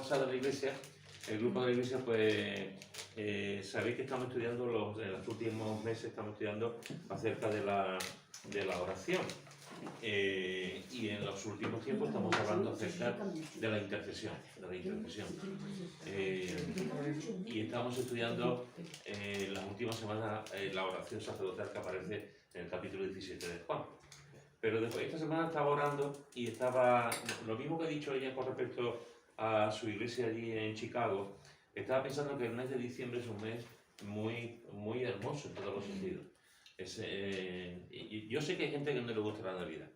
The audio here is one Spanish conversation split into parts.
cosas de la iglesia, el grupo de la iglesia, pues sabéis que estamos estudiando, en los últimos meses estamos estudiando acerca de la oración. Y en los últimos tiempos estamos hablando acerca de la intercesión. Y estamos estudiando las últimas semanas la oración sacerdotal que aparece en el capítulo 17 de Juan. Pero después, esta semana estaba orando y estaba, lo mismo que ha dicho ella con respecto a su iglesia allí en Chicago, estaba pensando que el mes de diciembre es un mes muy, muy hermoso en todos los sentidos. Yo sé que hay gente que no le gusta la Navidad.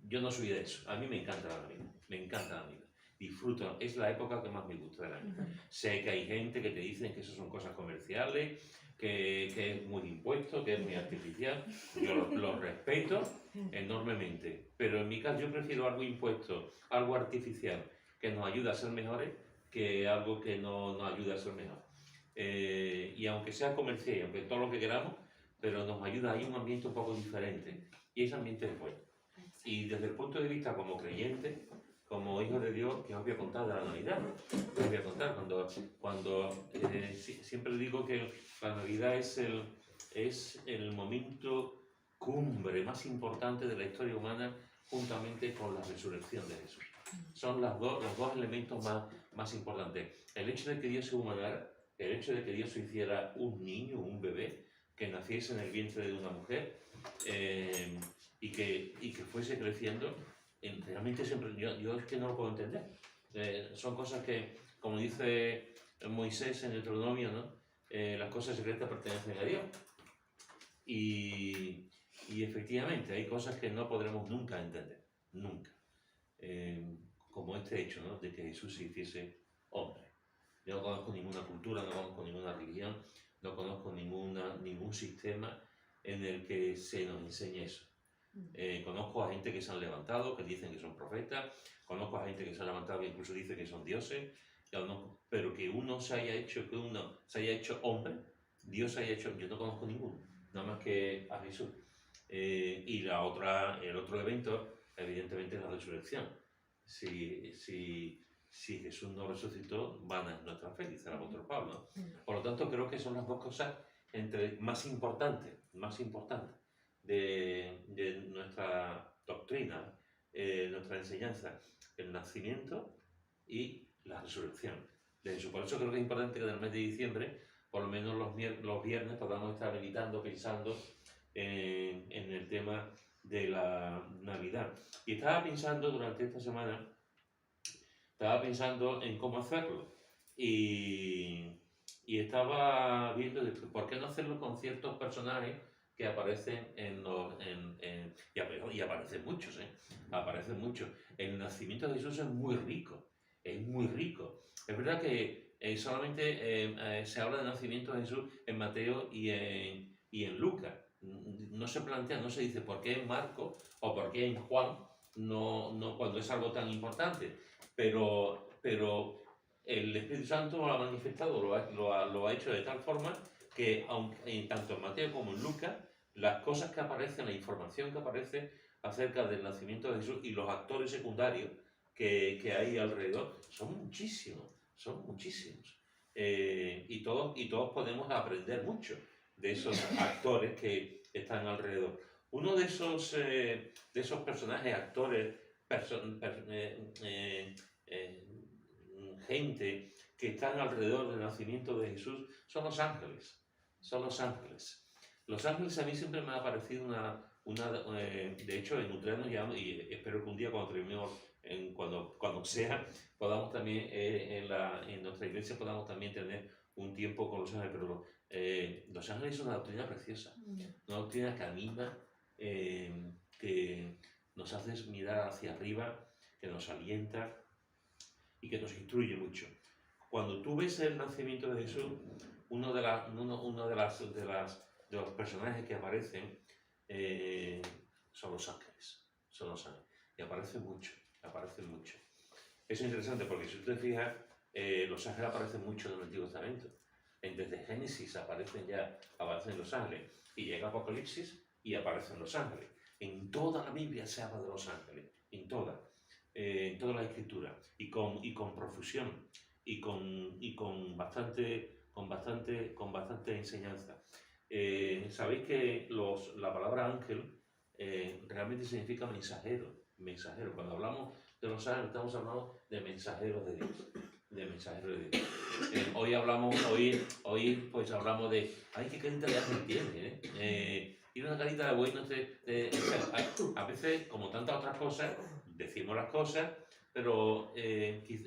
Yo no soy de eso. A mí me encanta la Navidad. Me encanta la Navidad. Disfruto. Es la época que más me gusta del año. Sé que hay gente que te dicen que eso son cosas comerciales, que es muy impuesto, que es muy artificial. Yo lo respeto enormemente. Pero en mi caso yo prefiero algo impuesto, algo artificial, que nos ayuda a ser mejores, que algo que no nos ayuda a ser mejor. Y aunque sea comercial, y aunque todo lo que queramos, pero nos ayuda a ir a un ambiente un poco diferente. Y ese ambiente es bueno. Y desde el punto de vista como creyente, como hijo de Dios, que os voy a contar de la Navidad. Os voy a contar siempre digo que la Navidad es el momento cumbre más importante de la historia humana, juntamente con la resurrección de Jesús. Son los dos elementos más importantes. El hecho de que Dios se humanara, el hecho de que Dios se hiciera un niño, un bebé, que naciese en el vientre de una mujer, y que fuese creciendo, realmente siempre, yo es que no lo puedo entender. Son cosas que, como dice Moisés en Deuteronomio, ¿no? Las cosas secretas pertenecen a Dios. Y efectivamente hay cosas que no podremos nunca entender, nunca. Como este hecho, ¿no? De que Jesús se hiciese hombre. Yo no conozco ninguna cultura, no conozco ninguna religión, no conozco ningún sistema en el que se nos enseñe eso. Conozco a gente que se han levantado, que dicen que son profetas, conozco a gente que se ha levantado que incluso dice que son dioses, pero que uno se haya hecho hombre, Dios se haya hecho, yo no conozco ninguno, nada más que a Jesús. Y el otro evento, evidentemente, es la resurrección. Si Jesús no resucitó, vana es nuestra fe, dice el apóstol Pablo. Por lo tanto, creo que son las dos cosas más importantes de nuestra doctrina, nuestra enseñanza, el nacimiento y la resurrección de Jesús. Por eso creo que es importante que en el mes de diciembre, por lo menos los viernes, podamos estar meditando, pensando en el tema de la Navidad. Y estaba pensando durante esta semana, en cómo hacerlo. Y estaba viendo por qué no hacerlo con ciertos personajes que aparecen y aparecen muchos, aparecen muchos. El nacimiento de Jesús es muy rico, es muy rico. Es verdad que solamente se habla del nacimiento de Jesús en Mateo y en Lucas. No se plantea, no se dice por qué en Marcos o por qué en Juan, no cuando es algo tan importante. Pero el Espíritu Santo lo ha manifestado, lo ha hecho de tal forma que tanto en Mateo como en Lucas, las cosas que aparecen, la información que aparece acerca del nacimiento de Jesús y los actores secundarios que hay alrededor son muchísimos. Y todos podemos aprender mucho de esos actores que están alrededor. Uno de esos personajes, actores, gente que están alrededor del nacimiento de Jesús son los ángeles. Los ángeles a mí siempre me ha parecido de hecho en Utrecht nos llaman, y espero que un día cuando terminemos, cuando sea, podamos también en nuestra iglesia podamos también tener un tiempo con los ángeles, pero los ángeles es una doctrina preciosa, una doctrina que anima, que nos hace mirar hacia arriba, que nos alienta y que nos instruye mucho. Cuando tú ves el nacimiento de Jesús, uno de los personajes que aparecen son los ángeles. Y aparecen mucho. Eso es interesante porque si tú te fijas, los ángeles aparecen mucho en el Antiguo Testamento. Desde Génesis aparecen los ángeles. Y llega Apocalipsis y aparecen los ángeles. En toda la Biblia se habla de los ángeles. En toda. en toda la escritura y con profusión y con bastante enseñanza. Sabéis que la palabra ángel realmente significa mensajero. Cuando hablamos de los ángeles estamos hablando de mensajeros de Dios. Hoy pues hablamos de, ay, qué carita de ángel tiene, tiene una carita de bueno. A veces, como tantas otras cosas, decimos las cosas, pero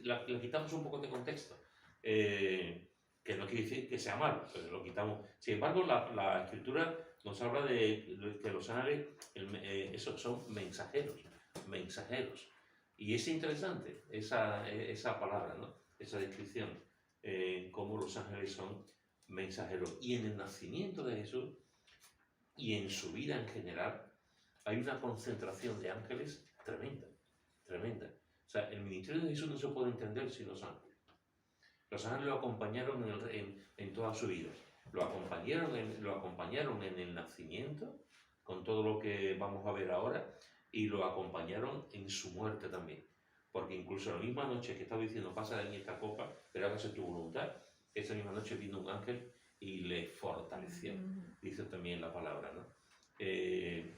la quitamos un poco de contexto. Que no quiere decir que sea malo, pero lo quitamos. Sin embargo, la escritura nos habla de que los ángeles son mensajeros. Y es interesante esa palabra, ¿no? Esa descripción, cómo los ángeles son mensajeros. Y en el nacimiento de Jesús y en su vida en general hay una concentración de ángeles tremenda. O sea, el ministerio de Jesús no se puede entender sin los ángeles. Los ángeles lo acompañaron en toda su vida. Lo acompañaron en el nacimiento, con todo lo que vamos a ver ahora, y lo acompañaron en su muerte también. Porque incluso la misma noche que estaba diciendo, pasa de mí esta copa, pero hágase tu voluntad, esa misma noche vino un ángel y le fortaleció. Dice también la palabra, ¿no? Y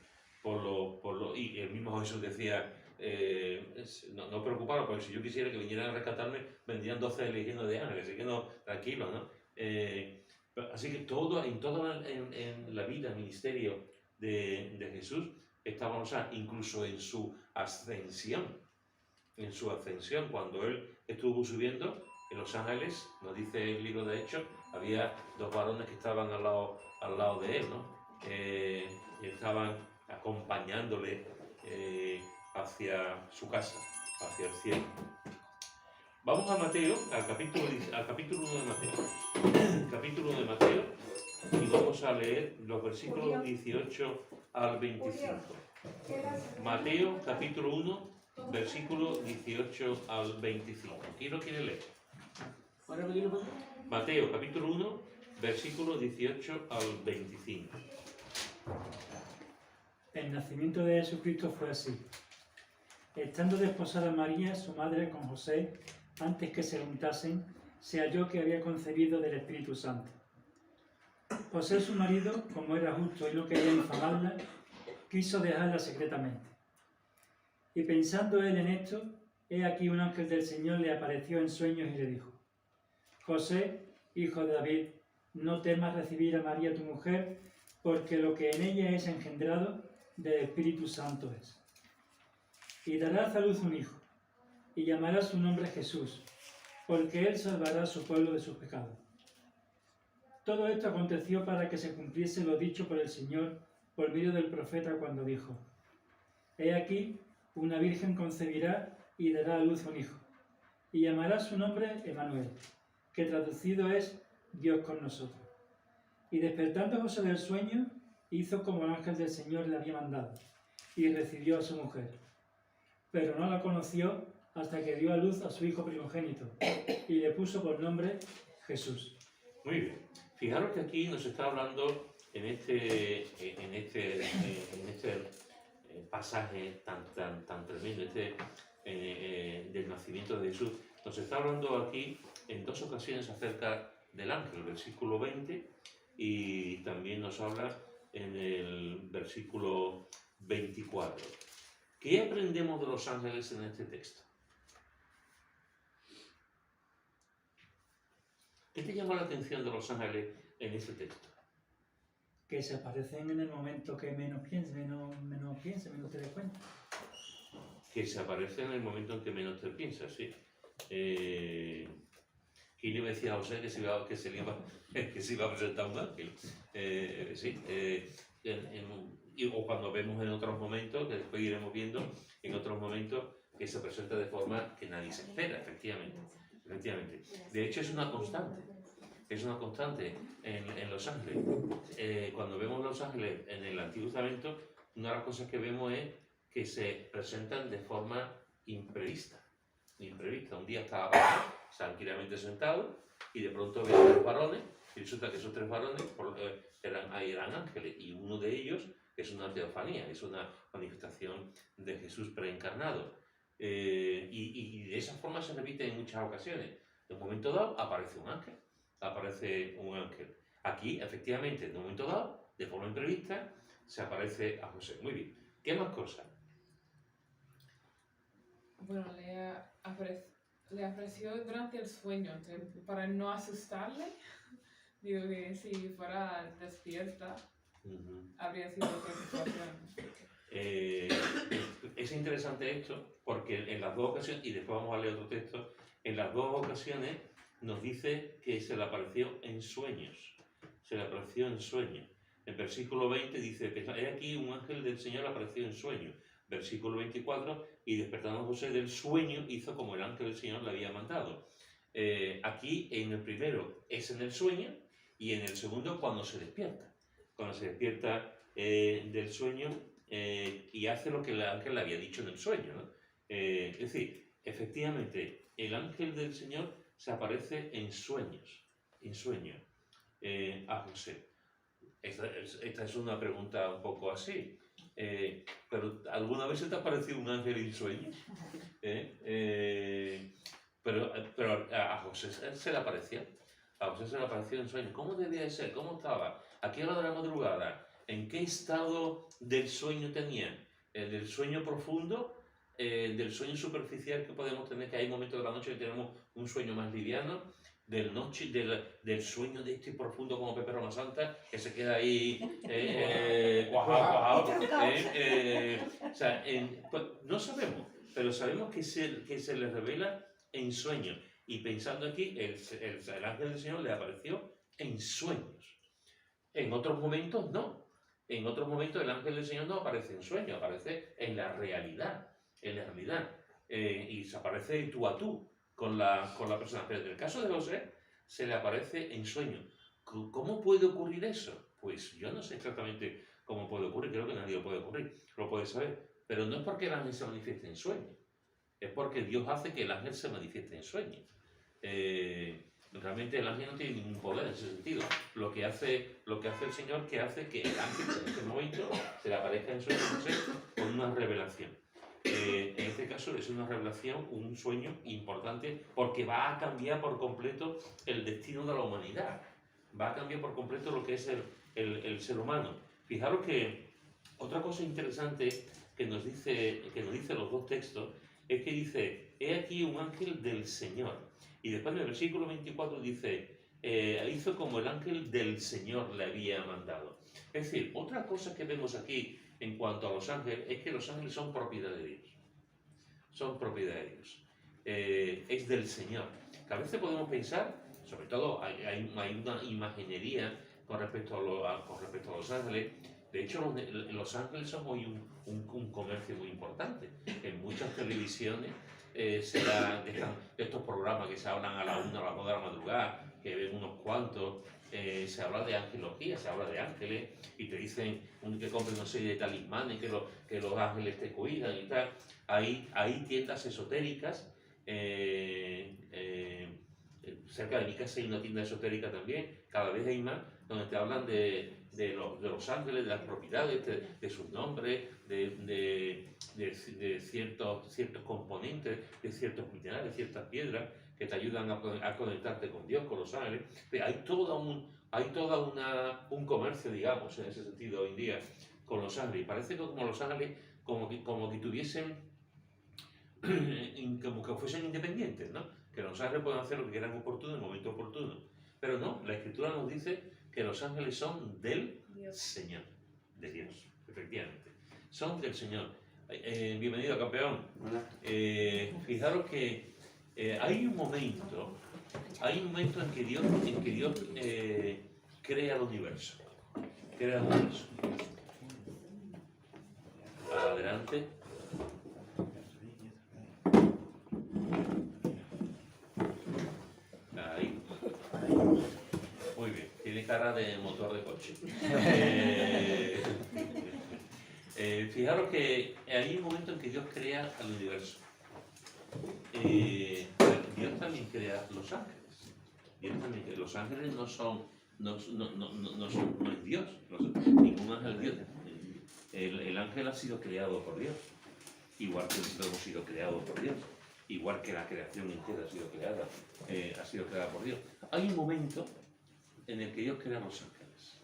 el mismo Jesús decía, no preocuparos, porque si yo quisiera que vinieran a rescatarme, vendrían 12 legiones de ángeles, así que no, tranquilos, ¿no? Así que en la vida, el ministerio de Jesús, estaban, incluso en su ascensión, cuando él estuvo subiendo, en los ángeles, nos dice el libro de Hechos, había 2 varones que estaban al lado de él, ¿no? Y estaban acompañándole hacia su casa, hacia el cielo. Vamos a Mateo, al capítulo 1 de Mateo. Capítulo de Mateo, y vamos a leer los versículos 18 al 25. Mateo, capítulo 1, versículo 18 al 25. ¿Quién lo quiere leer? Mateo, capítulo 1, versículo 18 al 25. El nacimiento de Jesucristo fue así. Estando desposada María, su madre, con José, antes que se juntasen, se halló que había concebido del Espíritu Santo. José, su marido, como era justo y no quería infamarla, quiso dejarla secretamente. Y pensando él en esto, he aquí un ángel del Señor le apareció en sueños y le dijo: José, hijo de David, no temas recibir a María tu mujer, porque lo que en ella es engendrado del Espíritu Santo es. Y darás a luz un hijo, y llamarás su nombre Jesús, porque él salvará a su pueblo de sus pecados. Todo esto aconteció para que se cumpliese lo dicho por el Señor por medio del profeta cuando dijo: He aquí, una virgen concebirá y dará a luz un hijo, y llamará su nombre Emmanuel, que traducido es Dios con nosotros. Y despertando José del sueño, hizo como el ángel del Señor le había mandado, y recibió a su mujer. Pero no la conoció hasta que dio a luz a su hijo primogénito, y le puso por nombre Jesús. Muy bien. Fijaros que aquí nos está hablando en este pasaje tan tremendo, del nacimiento de Jesús. Nos está hablando aquí en 2 ocasiones acerca del ángel, el versículo 20, y también nos habla en el versículo 24. ¿Qué aprendemos de los ángeles en este texto? ¿Qué te llama la atención de los ángeles en este texto? Que se aparecen en el momento que menos pienses, menos te des cuenta. Que se aparecen en el momento en que menos te piensas, sí. ¿Quién le decía a José que se iba a presentar un ángel? Sí. O cuando vemos en otros momentos, que después iremos viendo, en otros momentos que se presenta de forma que nadie se espera, efectivamente. De hecho, es una constante en los ángeles. Cuando vemos los ángeles en el Antiguo Testamento, una de las cosas que vemos es que se presentan de forma imprevista. Un día estaba tranquilamente sentado y de pronto ve a 3 varones, y resulta que esos 3 varones eran ángeles, y uno de ellos es una teofanía, es una manifestación de Jesús preencarnado. Y de esa forma se repite en muchas ocasiones. De un momento dado aparece un ángel, Aquí, efectivamente, de un momento dado, de forma imprevista, se aparece a José. Muy bien. ¿Qué más cosas? Bueno, le apareció durante el sueño, para no asustarle. Digo que si fuera despierta, habría sido otra situación. Es interesante esto, porque en las dos ocasiones, y después vamos a leer otro texto, en las dos ocasiones nos dice que se le apareció en sueños. Se le apareció en sueños. En versículo 20 dice, he aquí un ángel del Señor le apareció en sueños. Versículo 24, y despertando José del sueño, hizo como el ángel del Señor le había mandado. Aquí, en el primero, es en el sueño, y en el segundo, cuando se despierta. Cuando se despierta del sueño y hace lo que el ángel le había dicho en el sueño, ¿no? Es decir, efectivamente, el ángel del Señor se aparece en sueños a José. Esta es una pregunta un poco así. ¿Pero alguna vez se te ha aparecido un ángel en sueños? Pero a José se le apareció. A José se le apareció en sueños. ¿Cómo debía de ser? ¿Cómo estaba? ¿A qué hora de la madrugada? ¿En qué estado del sueño tenía? ¿Del sueño profundo? ¿Del sueño superficial que podemos tener? Que hay momentos de la noche que tenemos un sueño más liviano. Del sueño de este profundo como Pepe Roma Santa, que se queda ahí cuajado. O sea, pues, no sabemos, pero sabemos que se les revela en sueños. Y pensando aquí, el ángel del Señor le apareció en sueños. En otros momentos no. En otros momentos el ángel del Señor no aparece en sueños, aparece en la realidad. Y se aparece de tú a tú con la persona. Pero en el caso de José, se le aparece en sueños. ¿Cómo puede ocurrir eso? Pues yo no sé exactamente cómo puede ocurrir, creo que nadie lo puede saber. Pero no es porque el ángel se manifieste en sueños, es porque Dios hace que el ángel se manifieste en sueños. Realmente el ángel no tiene ningún poder en ese sentido. Lo que hace el Señor, que hace que el ángel en ese momento se le aparezca en sueños con una revelación. En este caso es una revelación, un sueño importante, porque va a cambiar por completo el destino de la humanidad. Va a cambiar por completo lo que es el ser humano. Fijaros que otra cosa interesante que nos dice los dos textos es que dice, he aquí un ángel del Señor. Y después en el versículo 24 dice, hizo como el ángel del Señor le había mandado. Es decir, otra cosa que vemos aquí en cuanto a los ángeles es que los ángeles son propiedad de Dios. Son propiedad de Dios. Es del Señor. Que a veces podemos pensar, sobre todo hay una imaginería con respecto a los ángeles. De hecho, los ángeles son hoy un comercio muy importante. En muchas televisiones se dejan estos programas que se hablan a la 1, a las 2 de la madrugada, que ven unos cuantos. Se habla de angelología, se habla de ángeles y te dicen que compres una serie de talismanes, que los ángeles te cuidan y tal. Hay tiendas esotéricas. Cerca de mi casa hay una tienda esotérica también, cada vez hay más, donde te hablan de los ángeles, de las propiedades, de sus nombres, de ciertos componentes, de ciertos minerales, ciertas piedras que te ayudan a conectarte con Dios, con los ángeles. Hay todo un comercio, digamos, en ese sentido hoy en día con los ángeles. Y parece que como los ángeles como que tuviesen, como que fuesen independientes, ¿no? Que los ángeles pueden hacer lo que quieran oportuno en el momento oportuno. Pero no, la Escritura nos dice que los ángeles son del Señor, de Dios, efectivamente. Son del Señor. Bienvenido, campeón. Fijaros que hay un momento en que Dios crea el universo. Adelante. Ahí. Muy bien, tiene cara de motor de coche. Fijaros que hay un momento en que Dios crea el universo. Dios también crea los ángeles. Los ángeles no es Dios. Ningún ángel es Dios. El ángel ha sido creado por Dios. igual que nosotros hemos sido creados por Dios, igual que la creación entera ha sido creada por Dios. Hay un momento en el que Dios crea los ángeles.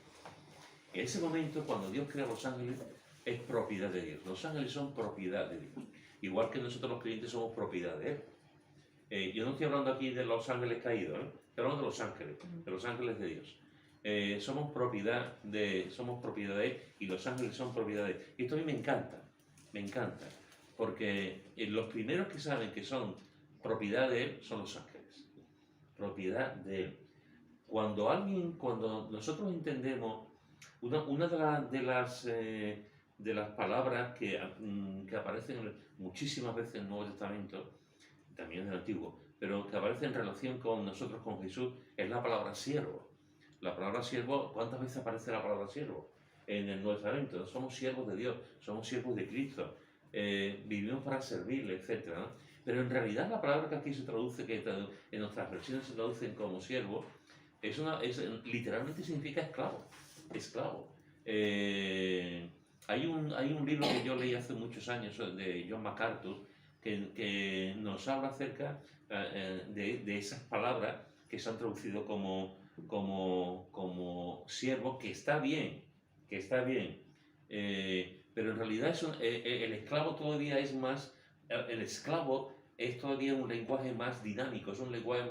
En ese momento, cuando Dios crea los ángeles, es propiedad de Dios. Los ángeles son propiedad de Dios. Igual que nosotros los creyentes somos propiedad de Él. Yo no estoy hablando aquí de los ángeles caídos, estoy hablando de los ángeles de Dios. Somos propiedad de Él y los ángeles son propiedad de Él. Y esto a mí me encanta, porque los primeros que saben que son propiedad de Él son los ángeles. Propiedad de Él. Cuando nosotros entendemos una de las palabras que aparecen muchísimas veces en el Nuevo Testamento, también en el Antiguo, pero que aparece en relación con nosotros, con Jesús, es la palabra siervo. La palabra siervo, ¿cuántas veces aparece la palabra siervo en el Nuevo Testamento? Somos siervos de Dios, somos siervos de Cristo, vivimos para servirle, etc., ¿no? Pero en realidad la palabra que aquí se traduce, que en nuestras versiones se traducen como siervo, literalmente significa esclavo. Hay un libro que yo leí hace muchos años de John MacArthur que nos habla acerca de esas palabras que se han traducido como siervo, que está bien, pero en realidad el esclavo todavía es más, el esclavo es todavía un lenguaje más dinámico, es un lenguaje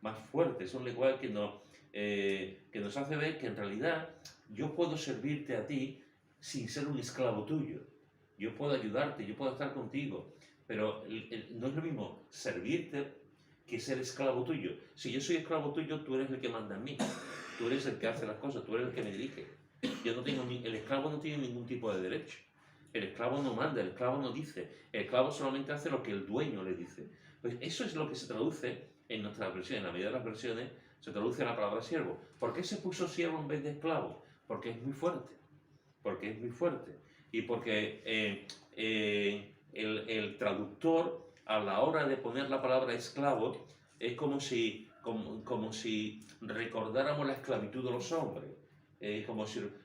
más fuerte, es un lenguaje que nos hace ver que en realidad yo puedo servirte a ti sin ser un esclavo tuyo. Yo puedo ayudarte, yo puedo estar contigo, pero no es lo mismo servirte que ser esclavo tuyo. Si yo soy esclavo tuyo, tú eres el que manda en mí, tú eres el que hace las cosas, tú eres el que me dirige. El esclavo no tiene ningún tipo de derecho. El esclavo no manda, el esclavo no dice, el esclavo solamente hace lo que el dueño le dice. Pues eso es lo que se traduce en nuestras versiones, en la mayoría de las versiones se traduce la palabra siervo. ¿Por qué se puso siervo en vez de esclavo? Porque es muy fuerte. Y porque el traductor, a la hora de poner la palabra esclavo, es como si recordáramos la esclavitud de los hombres.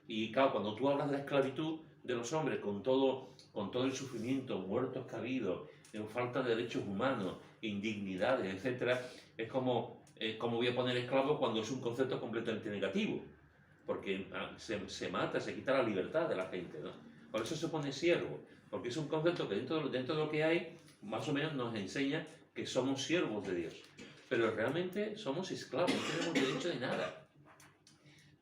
Y claro, cuando tú hablas de la esclavitud de los hombres, con todo el sufrimiento, muertos que ha habido, falta de derechos humanos, indignidades, etc., es como voy a poner esclavo cuando es un concepto completamente negativo, porque se mata, se quita la libertad de la gente, ¿no? Por eso se pone siervo, porque es un concepto que dentro de lo que hay, más o menos nos enseña que somos siervos de Dios. Pero realmente somos esclavos, no tenemos derecho de nada.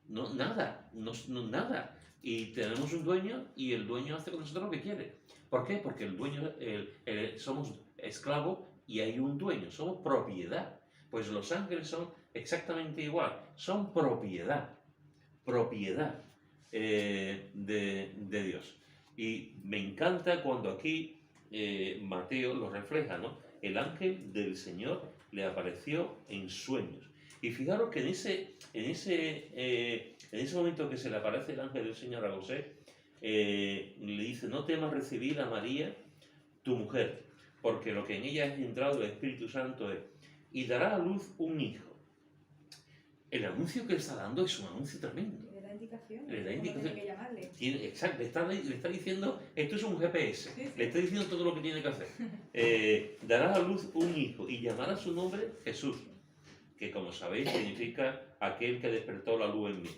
Nada. Y tenemos un dueño y el dueño hace con nosotros lo que quiere. ¿Por qué? Porque el dueño, somos esclavos y hay un dueño, somos propiedad. Pues los ángeles son exactamente igual, son propiedad de Dios. Y me encanta cuando aquí Mateo lo refleja, ¿no? El ángel del Señor le apareció en sueños. Y fijaros que en ese momento que se le aparece el ángel del Señor a José, le dice: no temas recibir a María, tu mujer, porque lo que en ella es entrado el Espíritu Santo es, y dará a luz un hijo. El anuncio que le está dando es un anuncio tremendo. Le da indicaciones. Le da indicaciones. Tiene que llamarle. Exacto, le está diciendo, esto es un GPS, Sí. le está diciendo todo lo que tiene que hacer. Dará a luz un hijo y llamará su nombre Jesús, que como sabéis significa aquel que despertó la luz en mí.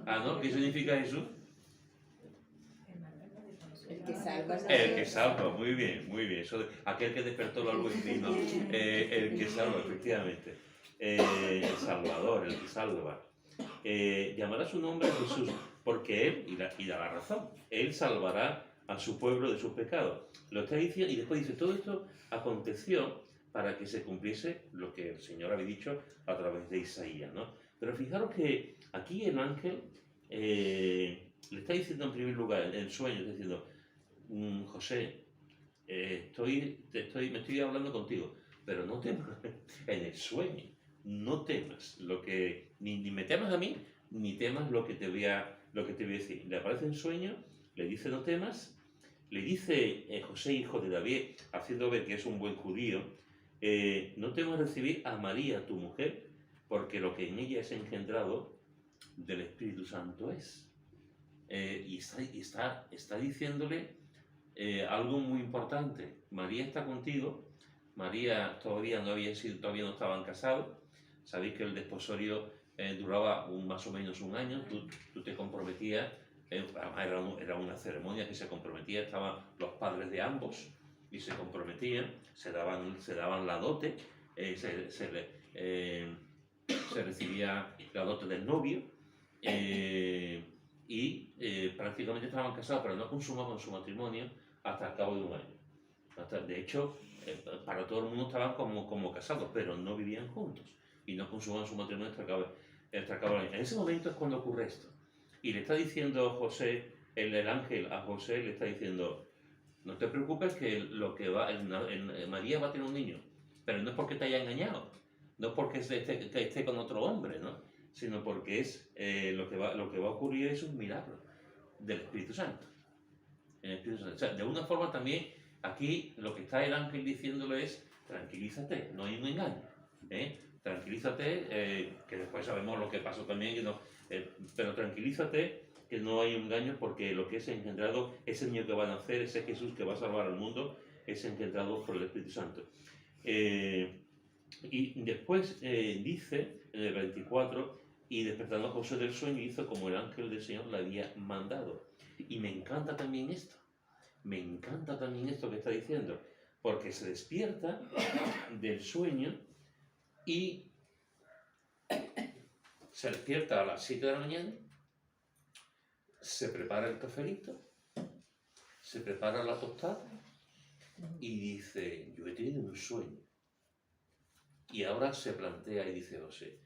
¿No? ¿Qué significa Jesús? El que salva. El que salva, muy bien. Eso aquel que despertó la luz en mí, ¿no? El que salva, efectivamente. El Salvador, el que salva. Llamará su nombre Jesús, porque Él, y da la razón, Él salvará a su pueblo de sus pecados. Lo está diciendo, y después dice, todo esto aconteció para que se cumpliese lo que el Señor había dicho a través de Isaías, ¿no? Pero fijaros que aquí el ángel le está diciendo en primer lugar, en el sueño, está diciendo, José, me estoy hablando contigo, pero no temas en el sueño, no temas ni me temas a mí, ni temas lo que te voy a decir. Le aparece en sueño, le dice no temas, le dice José, hijo de David, haciendo ver que es un buen judío, no temas recibir a María, tu mujer, porque lo que en ella es engendrado del Espíritu Santo es. Y está diciéndole algo muy importante. María está contigo. María todavía no estaban casados. Sabéis que el desposorio duraba más o menos un año. Tú te comprometías. Era una ceremonia que se comprometía. Estaban los padres de ambos y se comprometían. Se daban la dote. Se recibía la dote del novio. Prácticamente estaban casados, pero no consumaban su matrimonio hasta el cabo de un año. De hecho, para todo el mundo estaban como casados, pero no vivían juntos y no consumaban su matrimonio hasta el cabo del año. En ese momento es cuando ocurre esto. Y le está diciendo José, el ángel a José le está diciendo, no te preocupes que María va a tener un niño, pero no es porque te haya engañado, no es porque esté con otro hombre, ¿no? Sino porque lo que va a ocurrir es un milagro del Espíritu Santo. O sea, de una forma también, aquí lo que está el ángel diciéndole es, tranquilízate, no hay un engaño. Tranquilízate, que después sabemos lo que pasó también, pero tranquilízate, que no hay un engaño, porque lo que es engendrado, ese niño que va a nacer, ese Jesús que va a salvar al mundo, es engendrado por el Espíritu Santo. Y después dice, en el 24, y despertando a José del sueño, hizo como el ángel del Señor le había mandado. Y me encanta también esto que está diciendo, porque se despierta del sueño y se despierta a las 7 de la mañana, se prepara el cafelito, se prepara la tostada y dice, yo he tenido un sueño. Y ahora se plantea y dice José,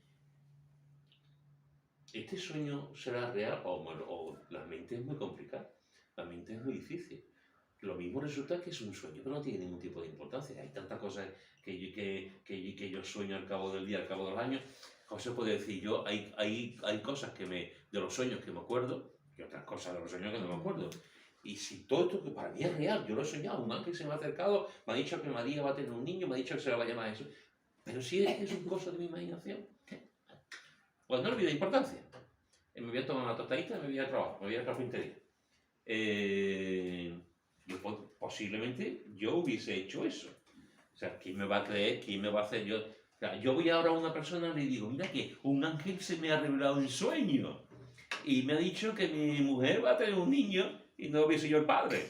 ¿este sueño será real? O la mente es muy complicada, la mente es muy difícil. Lo mismo resulta que es un sueño, pero no tiene ningún tipo de importancia. Hay tantas cosas que yo sueño al cabo del día, al cabo del año. José puede decir, hay cosas de los sueños que me acuerdo y otras cosas de los sueños que no me acuerdo. Y si todo esto que para mí es real, yo lo he soñado, un ángel se me ha acercado, me ha dicho que María va a tener un niño, me ha dicho que se le va a llamar eso. Pero si es un cosa de mi imaginación, pues no le voy a dar importancia. Me voy a tomar una tostadita y me voy a trabajar, me voy a la carpintería. Posiblemente yo hubiese hecho eso. O sea, ¿quién me va a creer? ¿Quién me va a hacer? Yo voy ahora a una persona y le digo, mira que un ángel se me ha revelado en sueño y me ha dicho que mi mujer va a tener un niño y no voy a ser yo el padre.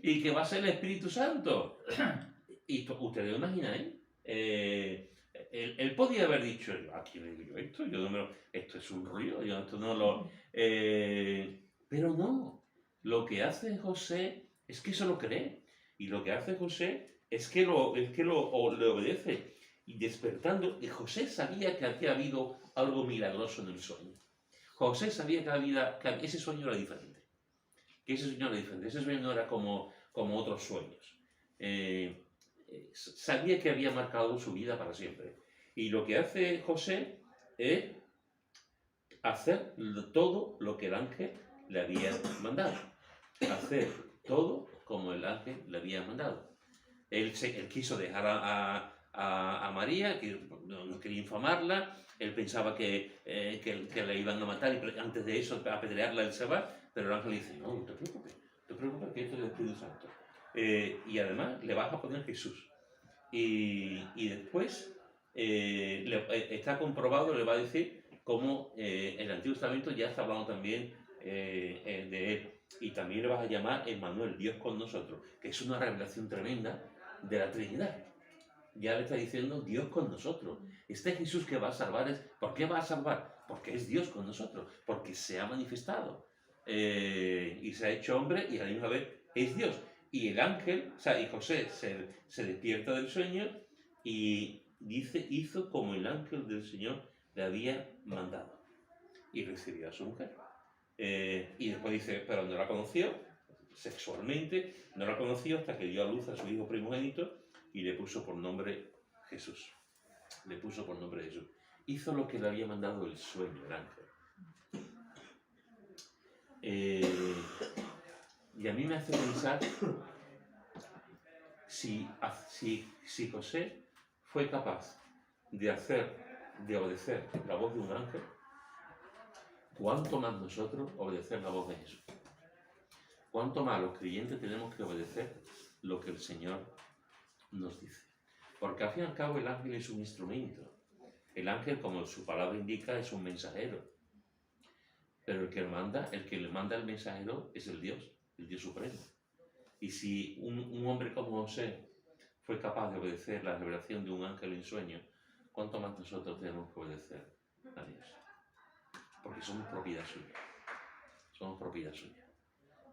Y que va a ser el Espíritu Santo. Y ustedes imagináis, él podía haber dicho, ¿a quién le digo esto? Esto es un rollo, esto no lo... pero no, lo que hace José es que se lo cree. Y lo que hace José es que le obedece. Y despertando, y José sabía que había habido algo milagroso en el sueño. José sabía que ese sueño era diferente. Ese sueño no era como otros sueños. Sabía que había marcado su vida para siempre. Y lo que hace José es hacer todo lo que el ángel le había mandado. Hacer todo como el ángel le había mandado. Él quiso dejar a María, que no quería infamarla. Él pensaba que la iban a matar y antes de eso apedrearla él se va. Pero el ángel dice, no te preocupes que esto es el Espíritu Santo. Y además le vas a poner Jesús. Y después está comprobado, le va a decir cómo en el Antiguo Testamento ya está hablando también de él. Y también le vas a llamar Emmanuel, Dios con nosotros, que es una revelación tremenda de la Trinidad. Ya le está diciendo Dios con nosotros. Este Jesús que va a salvar ¿por qué va a salvar? Porque es Dios con nosotros, porque se ha manifestado y se ha hecho hombre y a la misma vez es Dios. Y el ángel, y José se despierta del sueño y dice, hizo como el ángel del Señor le había mandado. Y recibió a su mujer. Y después dice, pero no la conoció sexualmente, no la conoció hasta que dio a luz a su hijo primogénito y le puso por nombre Jesús. Hizo lo que le había mandado el sueño, el ángel. Y a mí me hace pensar si José fue capaz de obedecer la voz de un ángel, ¿cuánto más nosotros obedecer la voz de Jesús? cuánto más los creyentes tenemos que obedecer lo que el Señor nos dice. Porque al fin y al cabo el ángel es un instrumento. El ángel, como su palabra indica, es un mensajero. Pero el que le manda el mensajero es el Dios supremo. Y si un hombre como José fue capaz de obedecer la revelación de un ángel en sueño, ¿cuánto más nosotros tenemos que obedecer a Dios? Porque somos propiedad suya. Somos propiedad suya.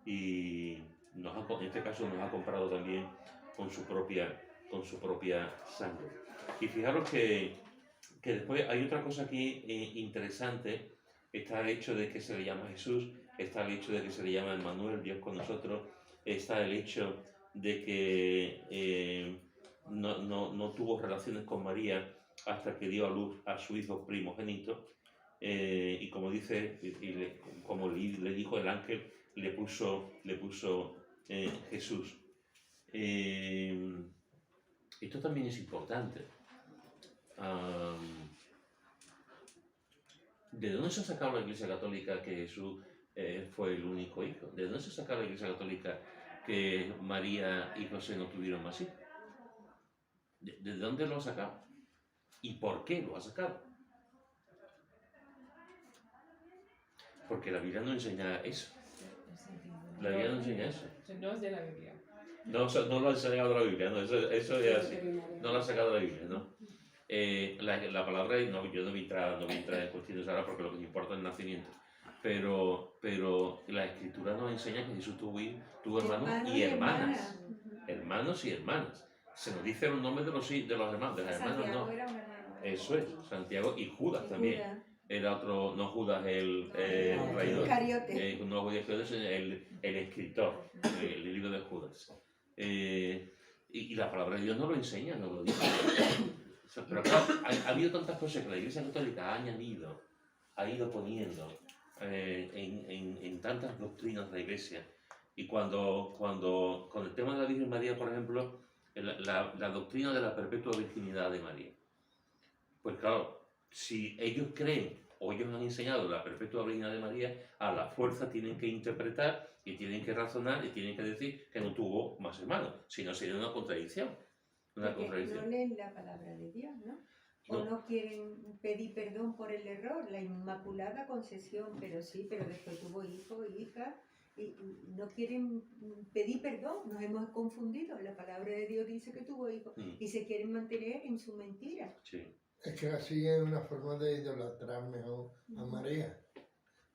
Y en este caso nos ha comprado también con su propia sangre. Y fijaros que después hay otra cosa aquí interesante. Está el hecho de que se le llama Jesús, está el hecho de que se le llama Emmanuel, Dios con nosotros, está el hecho de que no tuvo relaciones con María hasta que dio a luz a su hijo primogénito, y como dice, como le dijo el ángel, le puso Jesús. Esto también es importante. ¿De dónde se ha sacado la Iglesia Católica que Jesús fue el único hijo? ¿De dónde se ha sacado la Iglesia Católica que María y José no tuvieron más hijos? ¿De dónde lo ha sacado? ¿Y por qué lo ha sacado? Porque la Biblia no enseña eso. La Biblia no enseña eso. No es de la Biblia. No lo ha sacado de la Biblia, no, eso es así. No lo ha sacado de la Biblia, ¿no? La palabra, yo no voy a entrar en cuestiones ahora porque lo que me importa es el nacimiento. Pero la Escritura nos enseña que Jesús tuvo hermanos y hermanas. Hermanos y hermanas. Se nos dice los nombres de los hermanos, de las hermanas no. Eso es, Santiago y Judas también. Era otro, no Judas el traidor. No Judas, el escritor, el libro de Judas. Y la palabra de Dios no lo enseña, no lo dice. Pero claro, ha habido tantas cosas que la Iglesia Católica ha añadido, ha ido poniendo en tantas doctrinas de la Iglesia. Y con el tema de la Virgen María, por ejemplo, la doctrina de la perpetua virginidad de María. Pues claro, si ellos creen o ellos han enseñado la perpetua virginidad de María, a la fuerza tienen que interpretar y tienen que razonar y tienen que decir que no tuvo más hermanos, si no sería una contradicción. No leen la palabra de Dios, ¿no? O no quieren pedir perdón por el error, la Inmaculada Concepción, pero después tuvo hijo e hija, y no quieren pedir perdón, nos hemos confundido, la palabra de Dios dice que tuvo hijos, y se quieren mantener en su mentira. Sí. Es que así es una forma de idolatrar mejor a María.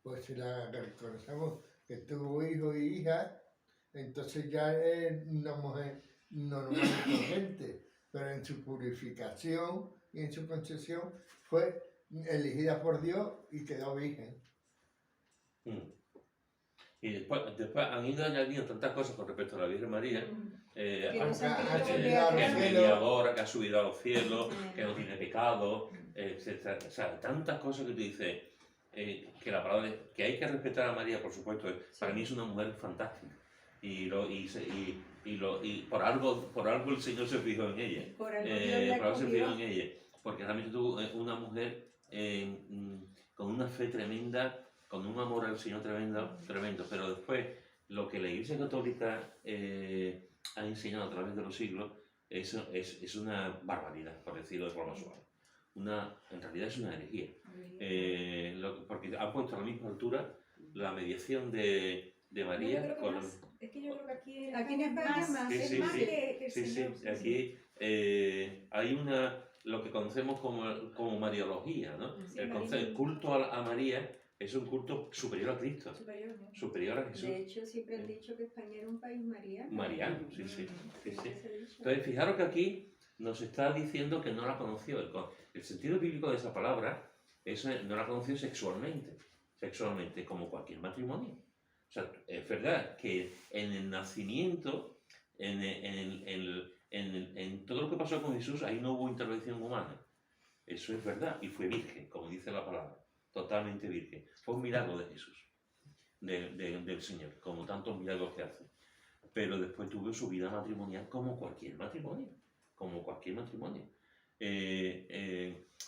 Pues si la reconocemos que tuvo hijo y hija, entonces ya es una mujer normal y corriente, pero en su purificación y en su concepción fue elegida por Dios y quedó virgen. Y después han ido añadiendo tantas cosas con respecto a la Virgen María, que es mediadora, que ha subido a los cielos, que no tiene pecado, etc. O sea, tantas cosas que tú dices, que la palabra que hay que respetar a María, por supuesto, para mí es una mujer fantástica. Y por algo el Señor se fijó en ella. Por algo se fijó en ella. Porque realmente tuvo una mujer con una fe tremenda, con un amor al Señor tremendo. Pero después, lo que la Iglesia Católica ha enseñado a través de los siglos es una barbaridad, por decirlo de forma suave. En realidad es una herejía. Porque han puesto a la misma altura la mediación de María con los... Es que yo creo que aquí en España más, es más que el Señor. Sí. Aquí hay lo que conocemos como Mariología, ¿no? El culto a María es un culto superior a Cristo, superior a Jesús. De hecho, siempre han dicho que España era un país mariano. Mariano, sí. Entonces, fijaros que aquí nos está diciendo que no la conoció. El sentido bíblico de esa palabra no la conoció sexualmente, como cualquier matrimonio. O sea, es verdad que en el nacimiento, en todo lo que pasó con Jesús, ahí no hubo intervención humana. Eso es verdad, y fue virgen, como dice la palabra, totalmente virgen. Fue un milagro de Jesús, del Señor, como tantos milagros que hace. Pero después tuvo su vida matrimonial como cualquier matrimonio.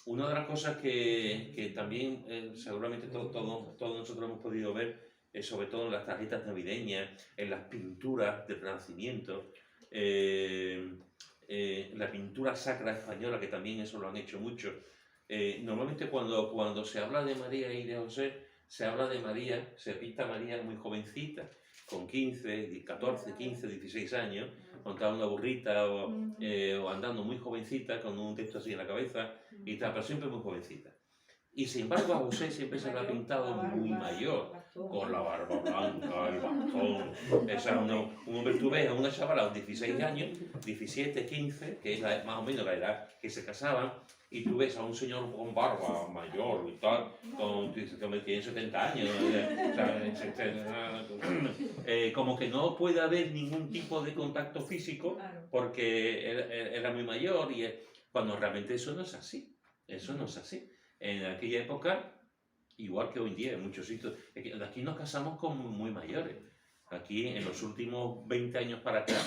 Una de las cosas que también seguramente todos nosotros hemos podido ver sobre todo en las tarjetas navideñas, en las pinturas del Renacimiento, la pintura sacra española, que también eso lo han hecho mucho. Normalmente cuando se habla de María y de José, se habla de María, se pinta a María muy jovencita, con 15, 14, 15, 16 años, montando una burrita o andando muy jovencita con un texto así en la cabeza y tal, pero siempre muy jovencita. Y sin embargo a José siempre se lo ha pintado muy mayor, con la barba blanca, el bastón. Un hombre, tú ves a una chavala de 16 años, 17, 15, que es más o menos la edad que se casaban, y tú ves a un señor con barba mayor y tal, que tiene 70 años, como que no puede haber ningún tipo de contacto físico porque él era muy mayor, cuando realmente eso no es así, eso no es así. En aquella época, igual que hoy en día, en muchos sitios, aquí nos casamos como muy mayores. Aquí, en los últimos 20 años para acá,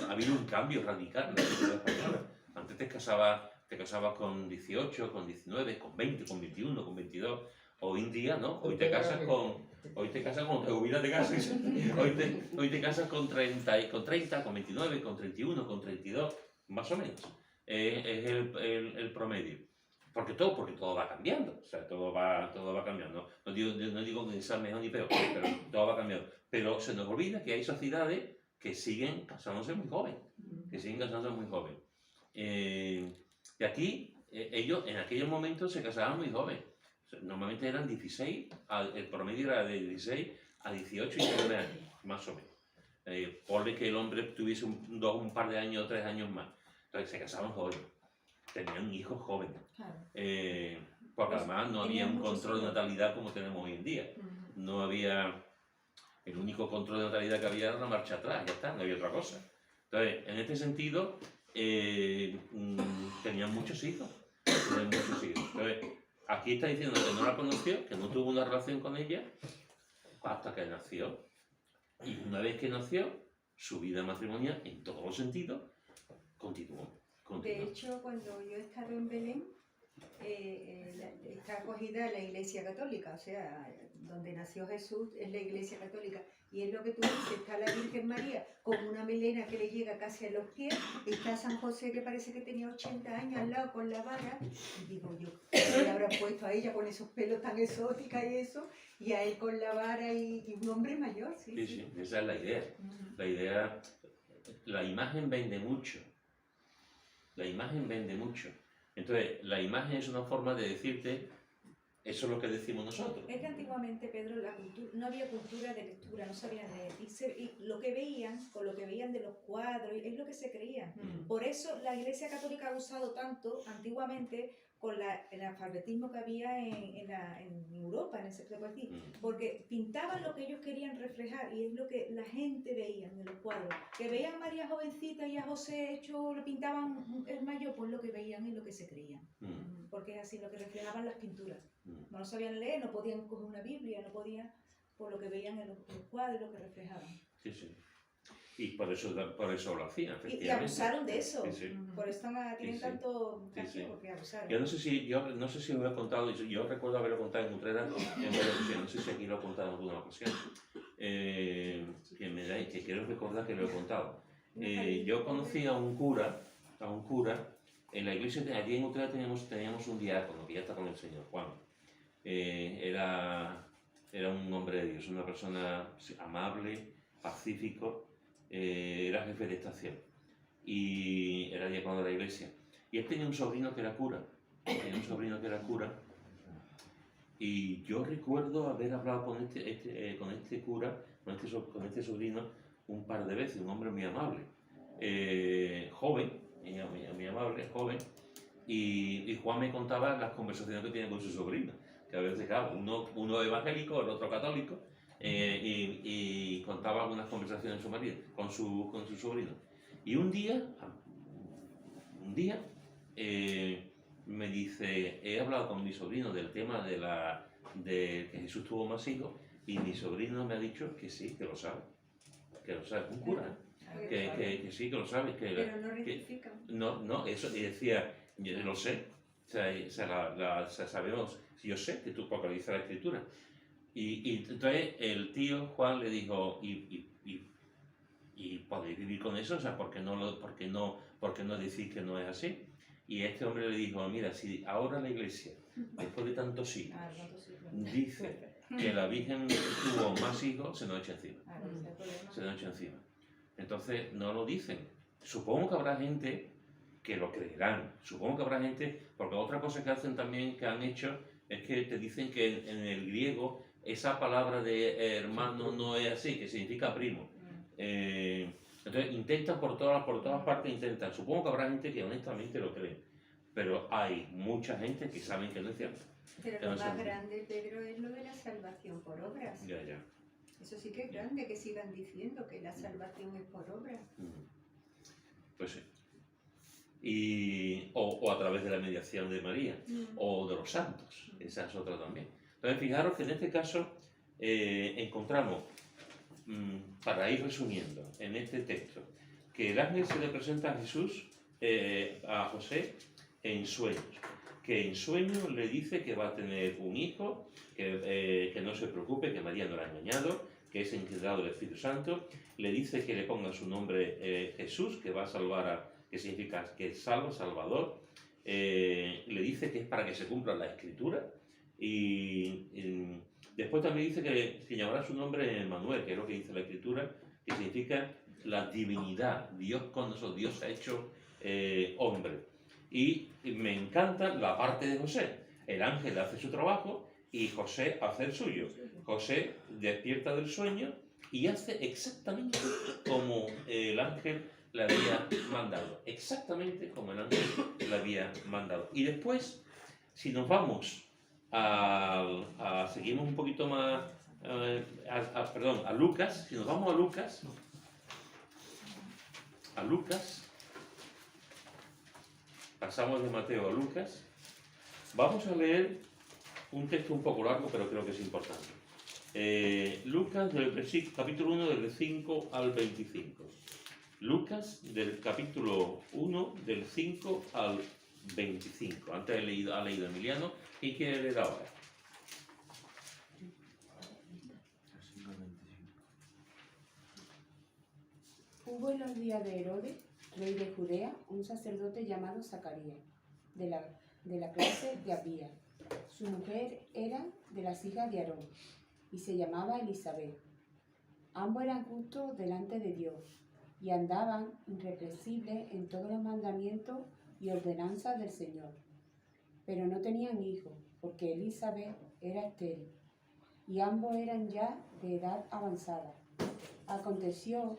ha habido un cambio radical en la cultura española. Antes te casabas con 18, con 19, con 20, con 21, con 22. Hoy en día, ¿no? Hoy te casas con 30, con 29, con 31, con 32, más o menos. Es el promedio. Porque todo va cambiando, o sea, todo va cambiando. No digo que sea mejor ni peor, pero todo va cambiando. Pero se nos olvida que hay sociedades que siguen casándose muy jóvenes, y aquí, ellos en aquellos momentos se casaban muy jóvenes. O sea, normalmente eran 16, el promedio era de 16 a 18 y 19 años, más o menos. Ponle que el hombre tuviese un par de años o 3 años más. Entonces se casaban jóvenes. Tenían hijos jóvenes, porque además no había un control de natalidad como tenemos hoy en día. No había, el único control de natalidad que había era la marcha atrás, ya está, no había otra cosa. Entonces, en este sentido, tenían muchos hijos. Entonces, aquí está diciendo que no la conoció, que no tuvo una relación con ella, hasta que nació. Y una vez que nació, su vida matrimonial, en todos los sentidos, continuó. De hecho, cuando yo he estado en Belén, está acogida la Iglesia Católica, o sea, donde nació Jesús es la Iglesia Católica. Y es lo que tú dices, está la Virgen María con una melena que le llega casi a los pies, está San José que parece que tenía 80 años al lado con la vara, y digo yo, ¿qué le habrán puesto a ella con esos pelos tan exóticos y eso? Y a él con la vara y un hombre mayor, sí. Sí, esa es la idea. La imagen vende mucho. La imagen vende mucho. Entonces, la imagen es una forma de decirte, eso es lo que decimos nosotros. Es que antiguamente, Pedro, no había cultura de lectura, no sabían leer. Y lo que veían, con lo que veían de los cuadros, es lo que se creían. Por eso la Iglesia Católica ha usado tanto, antiguamente, con el alfabetismo que había en Europa, en ese puede decir, porque pintaban lo que ellos querían reflejar y es lo que la gente veía en los cuadros. Que veían a María jovencita y a José hecho, lo pintaban el mayor, pues lo que veían es lo que se creían. Porque es así lo que reflejaban las pinturas. No sabían leer, no podían coger una Biblia, no podían, por lo que veían en los cuadros, lo que reflejaban. Sí. Y por eso lo hacían, efectivamente. Y abusaron de eso. Sí. Por eso tienen tanto castigo, porque abusaron. Yo no sé si lo he contado, yo recuerdo haberlo contado en Utrera, no sé si aquí lo he contado en alguna ocasión, que quiero recordar que lo he contado. Yo conocí a un cura, en la iglesia, allí en Utrera teníamos un diácono que ya está con el Señor, Juan. Era un hombre de Dios, una persona amable, pacífico, era jefe de estación y era diácono de la iglesia. Y él tenía un sobrino que era cura, y yo recuerdo haber hablado con este cura, con este sobrino, un par de veces, un hombre muy amable, joven, muy amable, joven, y Juan me contaba las conversaciones que tenía con su sobrino, que a veces, claro, uno evangélico, el otro católico, y contaba algunas conversaciones con su sobrino. Y un día me dice, he hablado con mi sobrino del tema de que Jesús tuvo más hijos, y mi sobrino me ha dicho que sí, que lo sabe, un cura, que sí, que lo sabe. Pero no rectifican. No, eso, y decía, yo lo sé, sabemos, yo sé que tú, porque lo dice la Escritura. Y entonces el tío Juan le dijo, ¿y podéis vivir con eso? O sea, ¿por qué no decís que no es así? Y este hombre le dijo, mira, si ahora la iglesia, después de tantos siglos, dice que la Virgen tuvo más hijos, se nos echa encima. Se nos echa encima. Entonces, no lo dicen. Supongo que habrá gente que lo creerán. Supongo que habrá gente, porque otra cosa que hacen también, que han hecho, es que te dicen que en el griego esa palabra de hermano no es así, que significa primo. Entonces intentan por todas partes, intentan. Supongo que habrá gente que honestamente lo cree, pero hay mucha gente que saben que no es cierto. Pero lo más grande, Pedro, es lo de la salvación por obras. Ya. Eso sí que es grande, que sigan diciendo que la salvación es por obras. Pues sí. O a través de la mediación de María, o de los santos, esa es otra también. Entonces fijaros que en este caso encontramos, para ir resumiendo en este texto, que el ángel se le presenta a Jesús, a José, en sueños, que en sueños le dice que va a tener un hijo, que no se preocupe, que María no la ha engañado, que es engendrado del Espíritu Santo, le dice que le ponga su nombre Jesús, que va a salvar que significa que salva, salvador, le dice que es para que se cumpla la Escritura, y después también dice que llamará su nombre Emmanuel, que es lo que dice la Escritura, que significa la divinidad, Dios con nosotros, Dios ha hecho hombre. Y me encanta la parte de José. El ángel hace su trabajo y José hace el suyo. José despierta del sueño y hace exactamente como el ángel le había mandado. Exactamente como el ángel le había mandado. Y después, si nos vamos seguimos un poquito más a Lucas, si nos vamos a Lucas, pasamos de Mateo a Lucas, vamos a leer un texto un poco largo, pero creo que es importante. Lucas, del capítulo 1, del 5 al 25. Lucas, del capítulo 1, del 5 al 25. Antes ha leído Emiliano. ¿Quién quiere leer ahora? Hubo en los días de Herodes, rey de Judea, un sacerdote llamado Zacarías, de la clase de Abías. Su mujer era de las hijas de Aarón, y se llamaba Elisabet. Ambos eran justos delante de Dios, y andaban irreprensibles en todos los mandamientos y ordenanzas del Señor. Pero no tenían hijos, porque Elisabet era estéril, y ambos eran ya de edad avanzada. Aconteció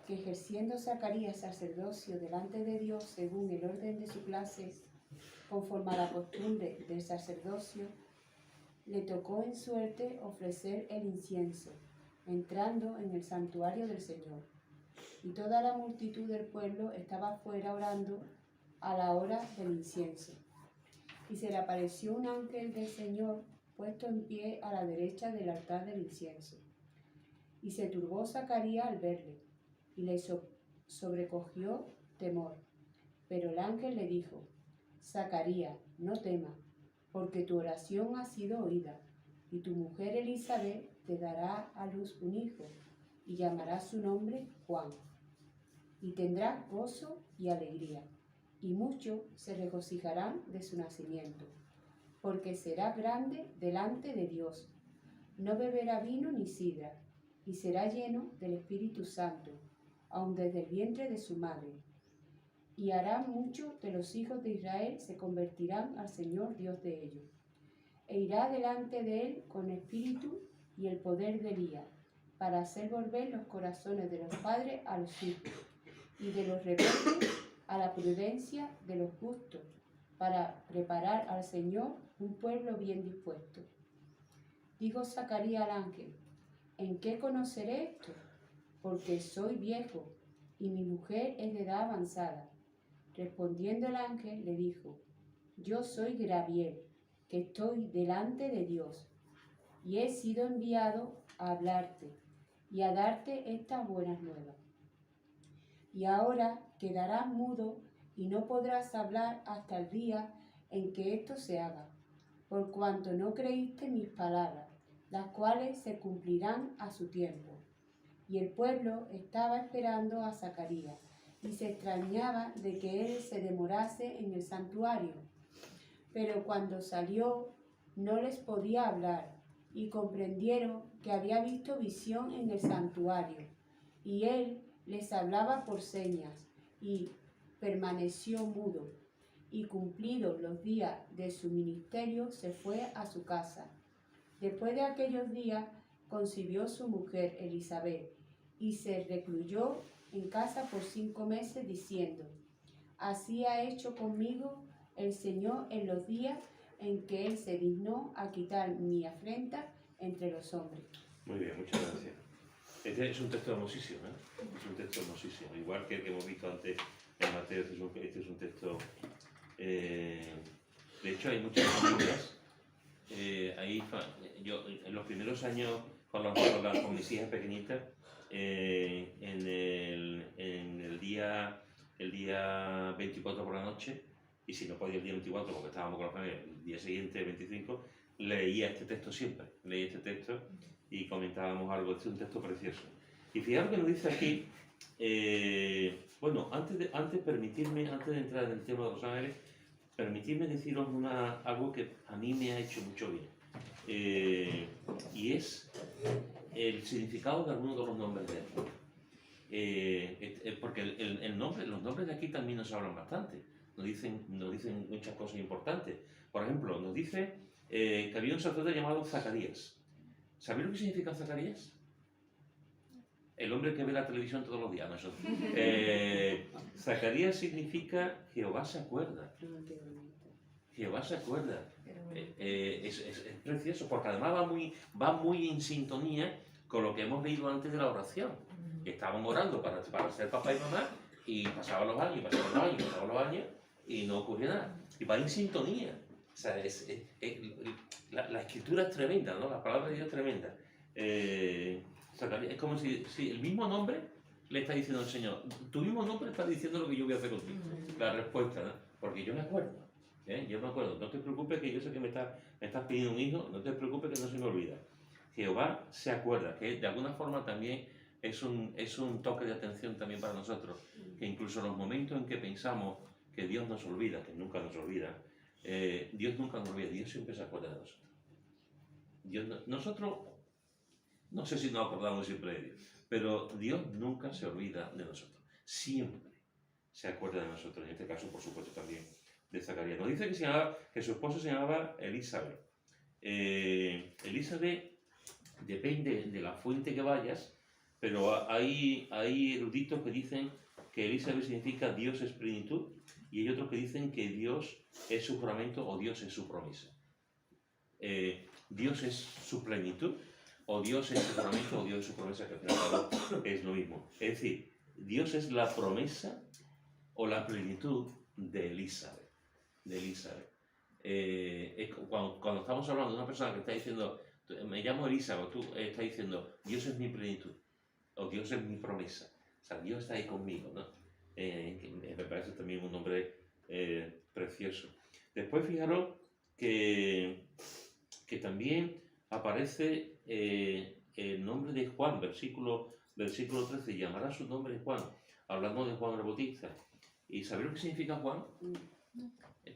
que ejerciendo Zacarías sacerdocio delante de Dios según el orden de su clase, conforme a la costumbre del sacerdocio, le tocó en suerte ofrecer el incienso, entrando en el santuario del Señor. Y toda la multitud del pueblo estaba fuera orando a la hora del incienso. Y se le apareció un ángel del Señor puesto en pie a la derecha del altar del incienso. Y se turbó Zacarías al verle, y le sobrecogió temor. Pero el ángel le dijo: Zacarías, no temas, porque tu oración ha sido oída, y tu mujer Elisabet te dará a luz un hijo, y llamarás su nombre Juan. Y tendrás gozo y alegría, y muchos se regocijarán de su nacimiento, porque será grande delante de Dios. No beberá vino ni sidra, y será lleno del Espíritu Santo, aun desde el vientre de su madre. Y harán muchos de los hijos de Israel se convertirán al Señor Dios de ellos. E irá delante de él con espíritu y el poder de Elías, para hacer volver los corazones de los padres a los hijos, y de los rebeldes a la prudencia de los justos, para preparar al Señor un pueblo bien dispuesto. Dijo Zacarías al ángel: ¿En qué conoceré esto? Porque soy viejo, y mi mujer es de edad avanzada. Respondiendo el ángel le dijo: Yo soy Gabriel, que estoy delante de Dios, y he sido enviado a hablarte y a darte estas buenas nuevas. Y ahora quedarás mudo y no podrás hablar hasta el día en que esto se haga, por cuanto no creíste mis palabras, las cuales se cumplirán a su tiempo. Y el pueblo estaba esperando a Zacarías, y se extrañaba de que él se demorase en el santuario. Pero cuando salió, no les podía hablar, y comprendieron que había visto visión en el santuario. Y él les hablaba por señas, y permaneció mudo. Y cumplidos los días de su ministerio, se fue a su casa. Después de aquellos días, concibió su mujer Elisabet, y se recluyó en casa por 5 meses, diciendo: Así ha hecho conmigo el Señor en los días en que Él se dignó a quitar mi afrenta entre los hombres. Muy bien, muchas gracias. Este es un texto hermosísimo, ¿eh? Es un texto hermosísimo. Igual que el que hemos visto antes en Mateo, este es un texto... de hecho, hay muchas familias. Yo en los primeros años, con mis hijas pequeñitas, en el día 24 por la noche, y si no podía el día 24 porque estábamos con la familia, el día siguiente, el 25, leía este texto siempre, leía este texto y comentábamos algo. Este es un texto precioso. Y fijaros que nos dice aquí, bueno, antes de entrar en el tema de los ángeles, permitidme deciros algo que a mí me ha hecho mucho bien, y es el significado de algunos de los nombres de él. Porque los nombres de aquí también nos hablan bastante, nos dicen muchas cosas importantes. Por ejemplo, nos dice que había un sacerdote llamado Zacarías. ¿Sabéis lo que significa Zacarías? El hombre que ve la televisión todos los días, nosotros. Zacarías significa Jehová se acuerda. Jehová se acuerda. Es precioso, porque además va muy en sintonía con lo que hemos leído antes de la oración. Estaban orando para ser papá y mamá, y pasaban los años, y no ocurría nada. Y va en sintonía. O sea, la escritura es tremenda, ¿no? La palabra de Dios es tremenda. Es como si el mismo nombre le está diciendo al Señor, tu mismo nombre está diciendo lo que yo voy a hacer contigo. La respuesta, ¿no? Porque yo me acuerdo. Yo me acuerdo. No te preocupes, que yo sé que me estás pidiendo un hijo, no te preocupes, que no se me olvida. Jehová se acuerda, que de alguna forma también es un toque de atención también para nosotros, que incluso en los momentos en que pensamos que Dios nos olvida, que nunca nos olvida, Dios nunca nos olvida, Dios siempre se acuerda de nosotros. Nosotros, no sé si nos acordamos siempre de Dios, pero Dios nunca se olvida de nosotros, siempre se acuerda de nosotros, en este caso, por supuesto, también de Zacarías. Nos dice que su esposo se llamaba Elisabet. Elisabet depende de la fuente que vayas, pero hay eruditos que dicen que Elisabet significa Dios es plenitud, y hay otros que dicen que Dios es su juramento o Dios es su promesa. Dios es su plenitud, o Dios es su juramento o Dios es su promesa, que al final es lo mismo. Es decir, Dios es la promesa o la plenitud de Elisabet. Cuando estamos hablando de una persona que está diciendo, me llamo Elisabet, tú estás diciendo, Dios es mi plenitud, o Dios es mi promesa. O sea, Dios está ahí conmigo, ¿no? Me parece también un nombre precioso. Después fijaros que también aparece el nombre de Juan, versículo 13, llamará su nombre Juan, hablando de Juan el Bautista. ¿Y sabéis lo que significa Juan?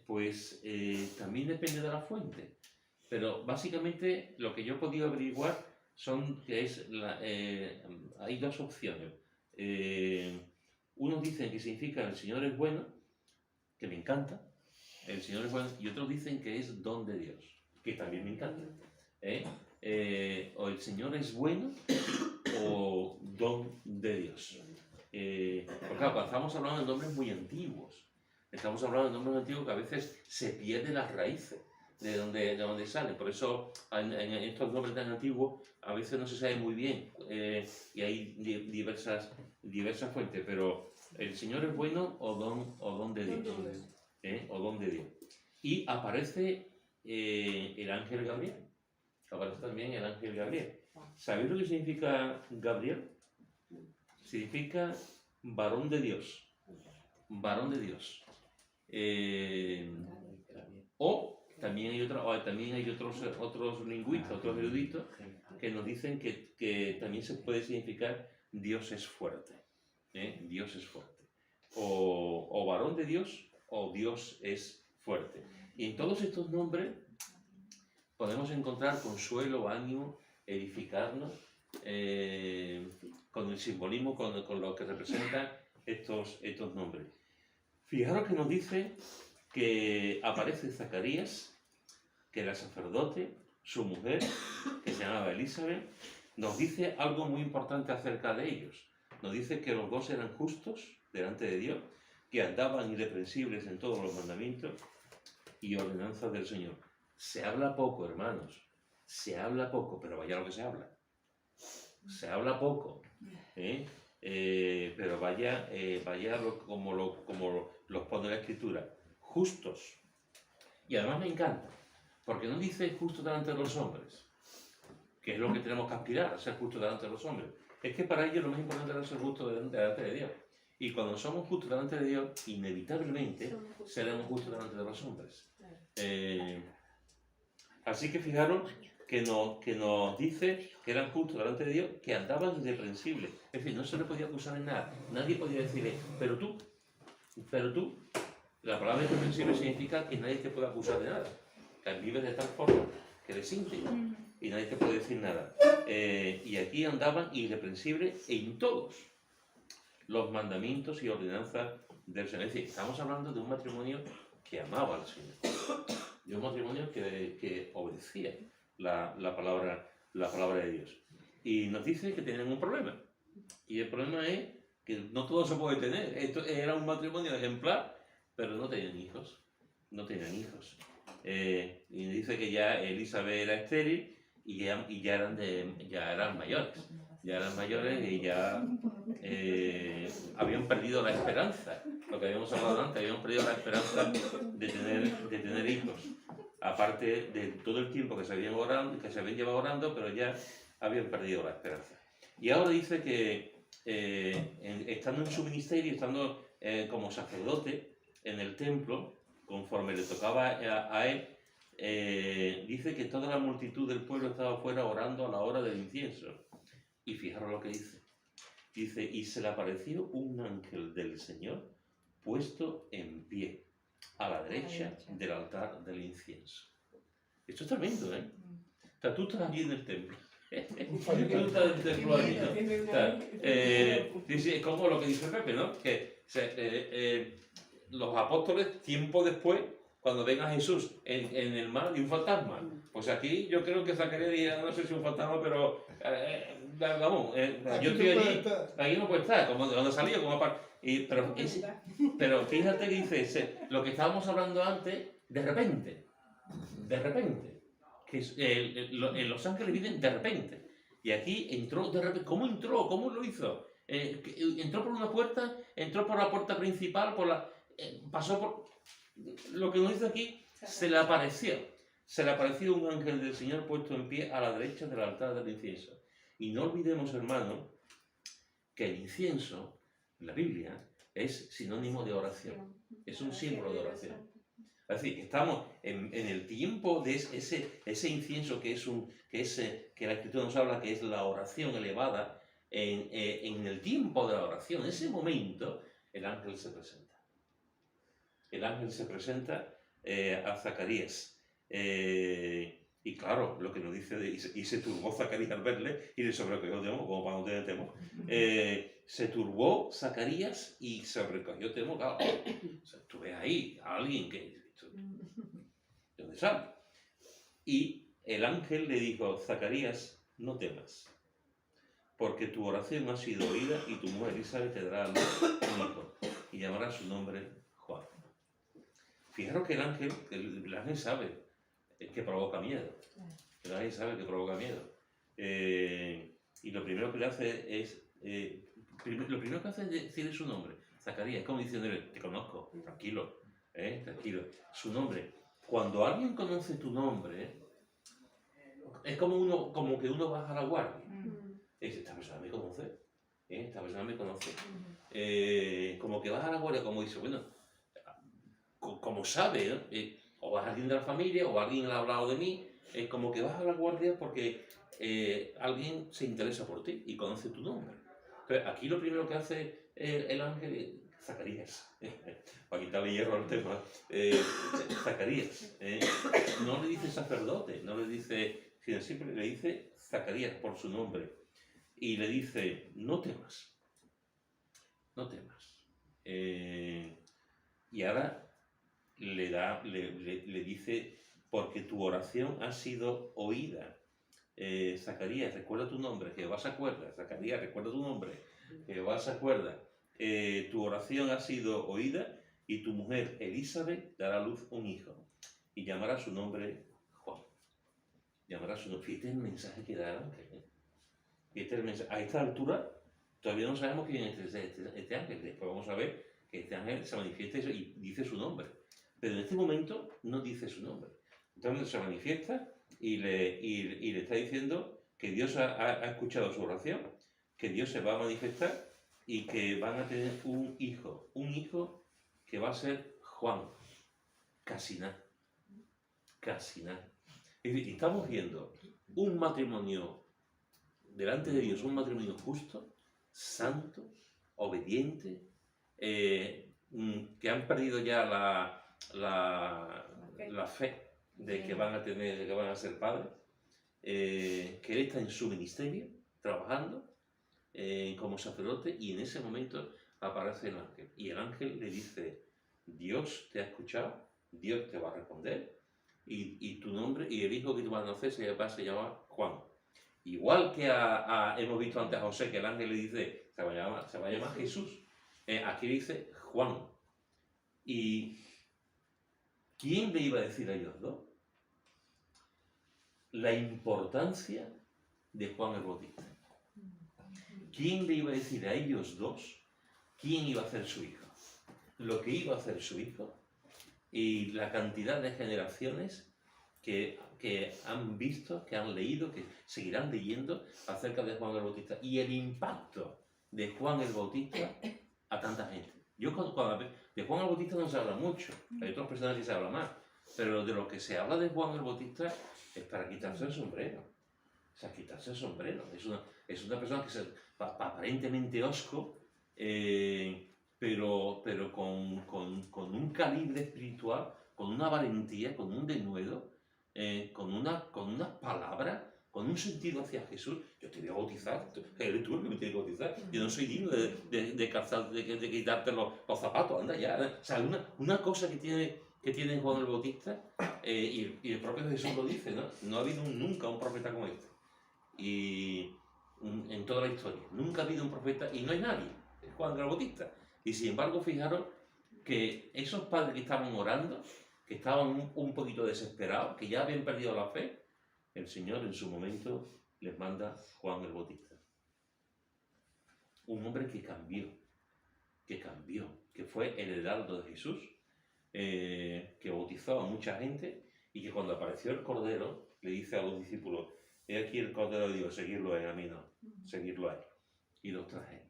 Pues también depende de la fuente, pero básicamente lo que yo he podido averiguar hay dos opciones. Unos dicen que significa el Señor es bueno, que me encanta, el Señor es bueno, y otros dicen que es don de Dios, que también me encanta. O el Señor es bueno o don de Dios. Porque claro, estamos hablando de nombres muy antiguos. Estamos hablando de nombres antiguos que a veces se pierden las raíces de donde salen. Por eso en estos nombres tan antiguos a veces no se sabe muy bien, y hay diversas fuentes, pero el Señor es bueno o don de Dios. O don de Dios. Y aparece el ángel Gabriel. Aparece también el ángel Gabriel. ¿Sabéis lo que significa Gabriel? Significa varón de Dios. Varón de Dios. O también hay otros lingüistas, otros eruditos, que nos dicen que también se puede significar Dios es fuerte. Dios es fuerte. O varón de Dios, o Dios es fuerte. Y en todos estos nombres podemos encontrar consuelo, ánimo, edificarnos, con el simbolismo, con lo que representan estos nombres. Fijaros que nos dice que aparece Zacarías, que era sacerdote, su mujer, que se llamaba Elizabeth, nos dice algo muy importante acerca de ellos. Nos dice que los dos eran justos delante de Dios, que andaban irreprensibles en todos los mandamientos y ordenanzas del Señor. Se habla poco, hermanos, se habla poco, pero vaya lo que se habla. Se habla poco, pero vaya como los pone la Escritura. Justos. Y además me encanta, porque no dice justo delante de los hombres, que es lo que tenemos que aspirar, a ser justo delante de los hombres. Es que para ellos lo más importante es ser justo delante de Dios. Y cuando somos justos delante de Dios, inevitablemente seremos justos delante de los hombres. Así que fijaros que nos dice que eran justos delante de Dios, que andaban irreprensibles. Es decir, no se le podía acusar en nada. Nadie podía decirle, pero tú. La palabra irreprensible significa que nadie te puede acusar de nada. Que vives de tal forma que eres íntegro y nadie te puede decir nada. Y aquí andaban irreprensibles en todos los mandamientos y ordenanzas del Señor. Es decir, estamos hablando de un matrimonio que amaba al Señor, de un matrimonio que obedecía la palabra de Dios. Y nos dice que tenían un problema. Y el problema es que no todo se puede tener. Esto era un matrimonio ejemplar, pero no tenían hijos. No tenían hijos. Y dice que ya Elizabeth era estéril y ya eran mayores. Ya eran mayores y ya habían perdido la esperanza. Lo que habíamos hablado antes, habían perdido la esperanza de tener hijos. Aparte de todo el tiempo que se habían llevado orando, pero ya habían perdido la esperanza. Y ahora dice que estando en su ministerio, estando como sacerdote en el templo, conforme le tocaba a él, dice que toda la multitud del pueblo estaba fuera orando a la hora del incienso. Y fijaros lo que dice. Dice, y se le apareció un ángel del Señor puesto en pie, a la derecha del altar del incienso. Esto es tremendo, ¿eh? O sea, tú estás allí en el templo. Tú estás en el templo allí, ¿no? O sea, es como lo que dice Pepe, ¿no? Que los apóstoles, tiempo después, cuando ven a Jesús en el mar, y un fantasma. Pues aquí yo creo que Zacarías, no sé si un fantasma, pero vamos, yo estoy allí, aquí no puede estar, como cuando salía, como aparte. Pero fíjate que dice, lo que estábamos hablando antes, de repente, que los ángeles viven de repente. Y aquí entró de repente. ¿Cómo entró? ¿Cómo lo hizo? Entró por una puerta, entró por la puerta principal, pasó por... Lo que nos dice aquí, se le apareció un ángel del Señor puesto en pie a la derecha del altar del incienso. Y no olvidemos, hermano, que el incienso, en la Biblia, es sinónimo de oración. Es un símbolo de oración. Es decir, estamos en el tiempo de ese incienso que la Escritura nos habla que es la oración elevada, en el tiempo de la oración, en ese momento, el ángel se presenta. El ángel se presenta a Zacarías. Y claro, lo que nos dice, y se turbó Zacarías al verle, y de sobrecogió temor, como para no tener temor. Se turbó Zacarías y sobrecogió temor. Claro, o sea, tú ves ahí a alguien que... ¿De dónde sale? Y el ángel le dijo, Zacarías, no temas, porque tu oración ha sido oída y tu mujer Elizabeth te dará a luz un hijo y llamará su nombre Juan. Fijaros que el ángel sabe que provoca miedo. El ángel sabe que provoca miedo. Y lo primero que le hace es decirle su nombre. Zacarías, es como diciéndole, te conozco, tranquilo, tranquilo. Su nombre. Cuando alguien conoce tu nombre, es como que uno baja la guardia. Y dice, esta persona me conoce. Esta persona me conoce. Como que baja la guardia, como dice, bueno, como sabe, ¿no? o es alguien de la familia, o alguien le ha hablado de mí, es como que vas a la guardia porque alguien se interesa por ti y conoce tu nombre. Entonces, aquí lo primero que hace el ángel es Zacarías, para quitarle hierro al tema, Zacarías, no le dice sacerdote, no le dice, sino siempre le dice Zacarías por su nombre, y le dice, no temas, no temas. Y ahora le dice, porque tu oración ha sido oída. Zacarías, recuerda tu nombre, Jehová se acuerda. Zacarías, recuerda tu nombre, Jehová se acuerda. Tu oración ha sido oída y tu mujer Elizabeth dará a luz un hijo y llamará su nombre Juan. Llamará su nombre. Fíjate el mensaje que da el ángel. Fíjate el mensaje. A esta altura todavía no sabemos quién es este ángel. Después vamos a ver que este ángel se manifiesta y dice su nombre. Pero en este momento no dice su nombre. Entonces se manifiesta y le está diciendo que Dios ha escuchado su oración, que Dios se va a manifestar y que van a tener un hijo que va a ser Juan, casi nada. Es decir, estamos viendo un matrimonio delante de Dios, un matrimonio justo, santo, obediente, que han perdido ya la fe de que van a ser padres, que él está en su ministerio, trabajando como sacerdote, y en ese momento aparece el ángel. Y el ángel le dice, Dios te ha escuchado, Dios te va a responder, y tu nombre, y el hijo que tú vas a nacer se llama Juan. Igual que hemos visto antes a José, que el ángel le dice, se va a llamar Jesús. Aquí dice Juan. ¿Y quién le iba a decir a ellos dos la importancia de Juan el Bautista? ¿Quién le iba a decir a ellos dos quién iba a ser su hijo? Lo que iba a hacer su hijo y la cantidad de generaciones que han visto, que han leído, que seguirán leyendo acerca de Juan el Bautista y el impacto de Juan el Bautista a tanta gente. De Juan el Bautista no se habla mucho, hay otras personas que se habla más, pero de lo que se habla de Juan el Bautista es para quitarse el sombrero. O sea, quitarse el sombrero. Es una persona que es aparentemente hosco, pero con un calibre espiritual, con una valentía, con un denuedo, con unas palabras, con un sentido hacia Jesús. Yo te voy a bautizar, eres tú el que me tiene que bautizar. Yo no soy digno de quitarte los zapatos, anda ya. O sea, una cosa que tiene Juan el Bautista, y el propio Jesús lo dice, ¿no? No ha habido nunca un profeta como este. Y en toda la historia. Nunca ha habido un profeta, y no hay nadie, es Juan el Bautista. Y sin embargo, fijaros que esos padres que estaban orando, que estaban un poquito desesperados, que ya habían perdido la fe, el Señor en su momento les manda Juan el Bautista. Un hombre que cambió, que fue el heraldo de Jesús, que bautizó a mucha gente, y que cuando apareció el Cordero le dice a los discípulos, he aquí el Cordero de Dios, seguirlo a mí no, seguirlo a él. Y los traje.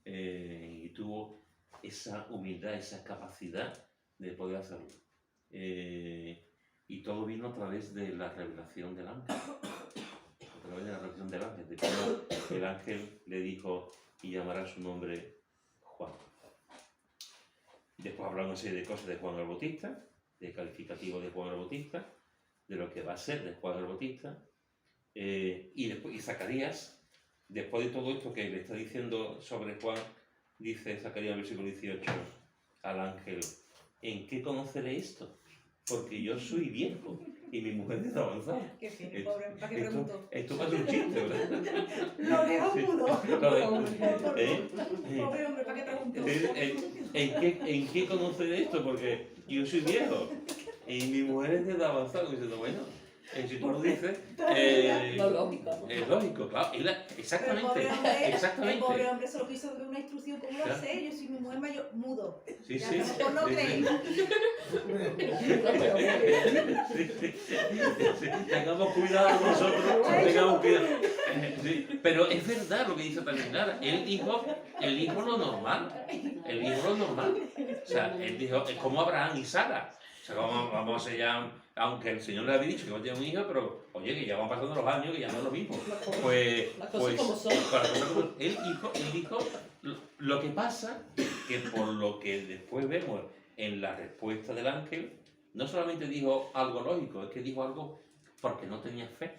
Y tuvo esa humildad, esa capacidad de poder hacerlo. Y todo vino a través de la revelación del ángel. A través de la revelación del ángel. De cómo el ángel le dijo, y llamará su nombre Juan. Después hablamos una serie de cosas de Juan el Bautista, de calificativo de Juan el Bautista, de lo que va a ser de Juan el Bautista. Y Zacarías, después de todo esto que le está diciendo sobre Juan, dice Zacarías, versículo 18, al ángel, ¿en qué conoceré esto? Porque yo soy viejo y mi mujer es avanzada. Qué fino, pobre, ¿para qué preguntó? Esto parece un chiste, ¿verdad? Lo dejo mudo. Pobre hombre, ¿para qué preguntó? ¿En qué conoceré esto? Porque yo soy viejo y mi mujer es de edad avanzada. Y dice, bueno, si tú lo dices, Lo lógico. es lógico, claro. Exactamente. El pobre hombre solo quiso ver una instrucción, ¿cómo lo sé? Yo soy mi mujer mayor, mudo. Sí, Ya, sí. a lo mejor no creéis. Tengamos cuidado nosotros, tengamos cuidado. Sí, pero es verdad lo que dice también Lara. Él dijo lo normal. O sea, él dijo, es como Abraham y Sara. O sea, vamos a hacer ya, aunque el Señor le había dicho que va a tener un hijo, pero oye, que ya van pasando los años, que ya no es lo mismo. Pues, Las cosas como son. él dijo, lo que pasa, que por lo que después vemos en la respuesta del ángel, no solamente dijo algo lógico, es que dijo algo porque no tenía fe.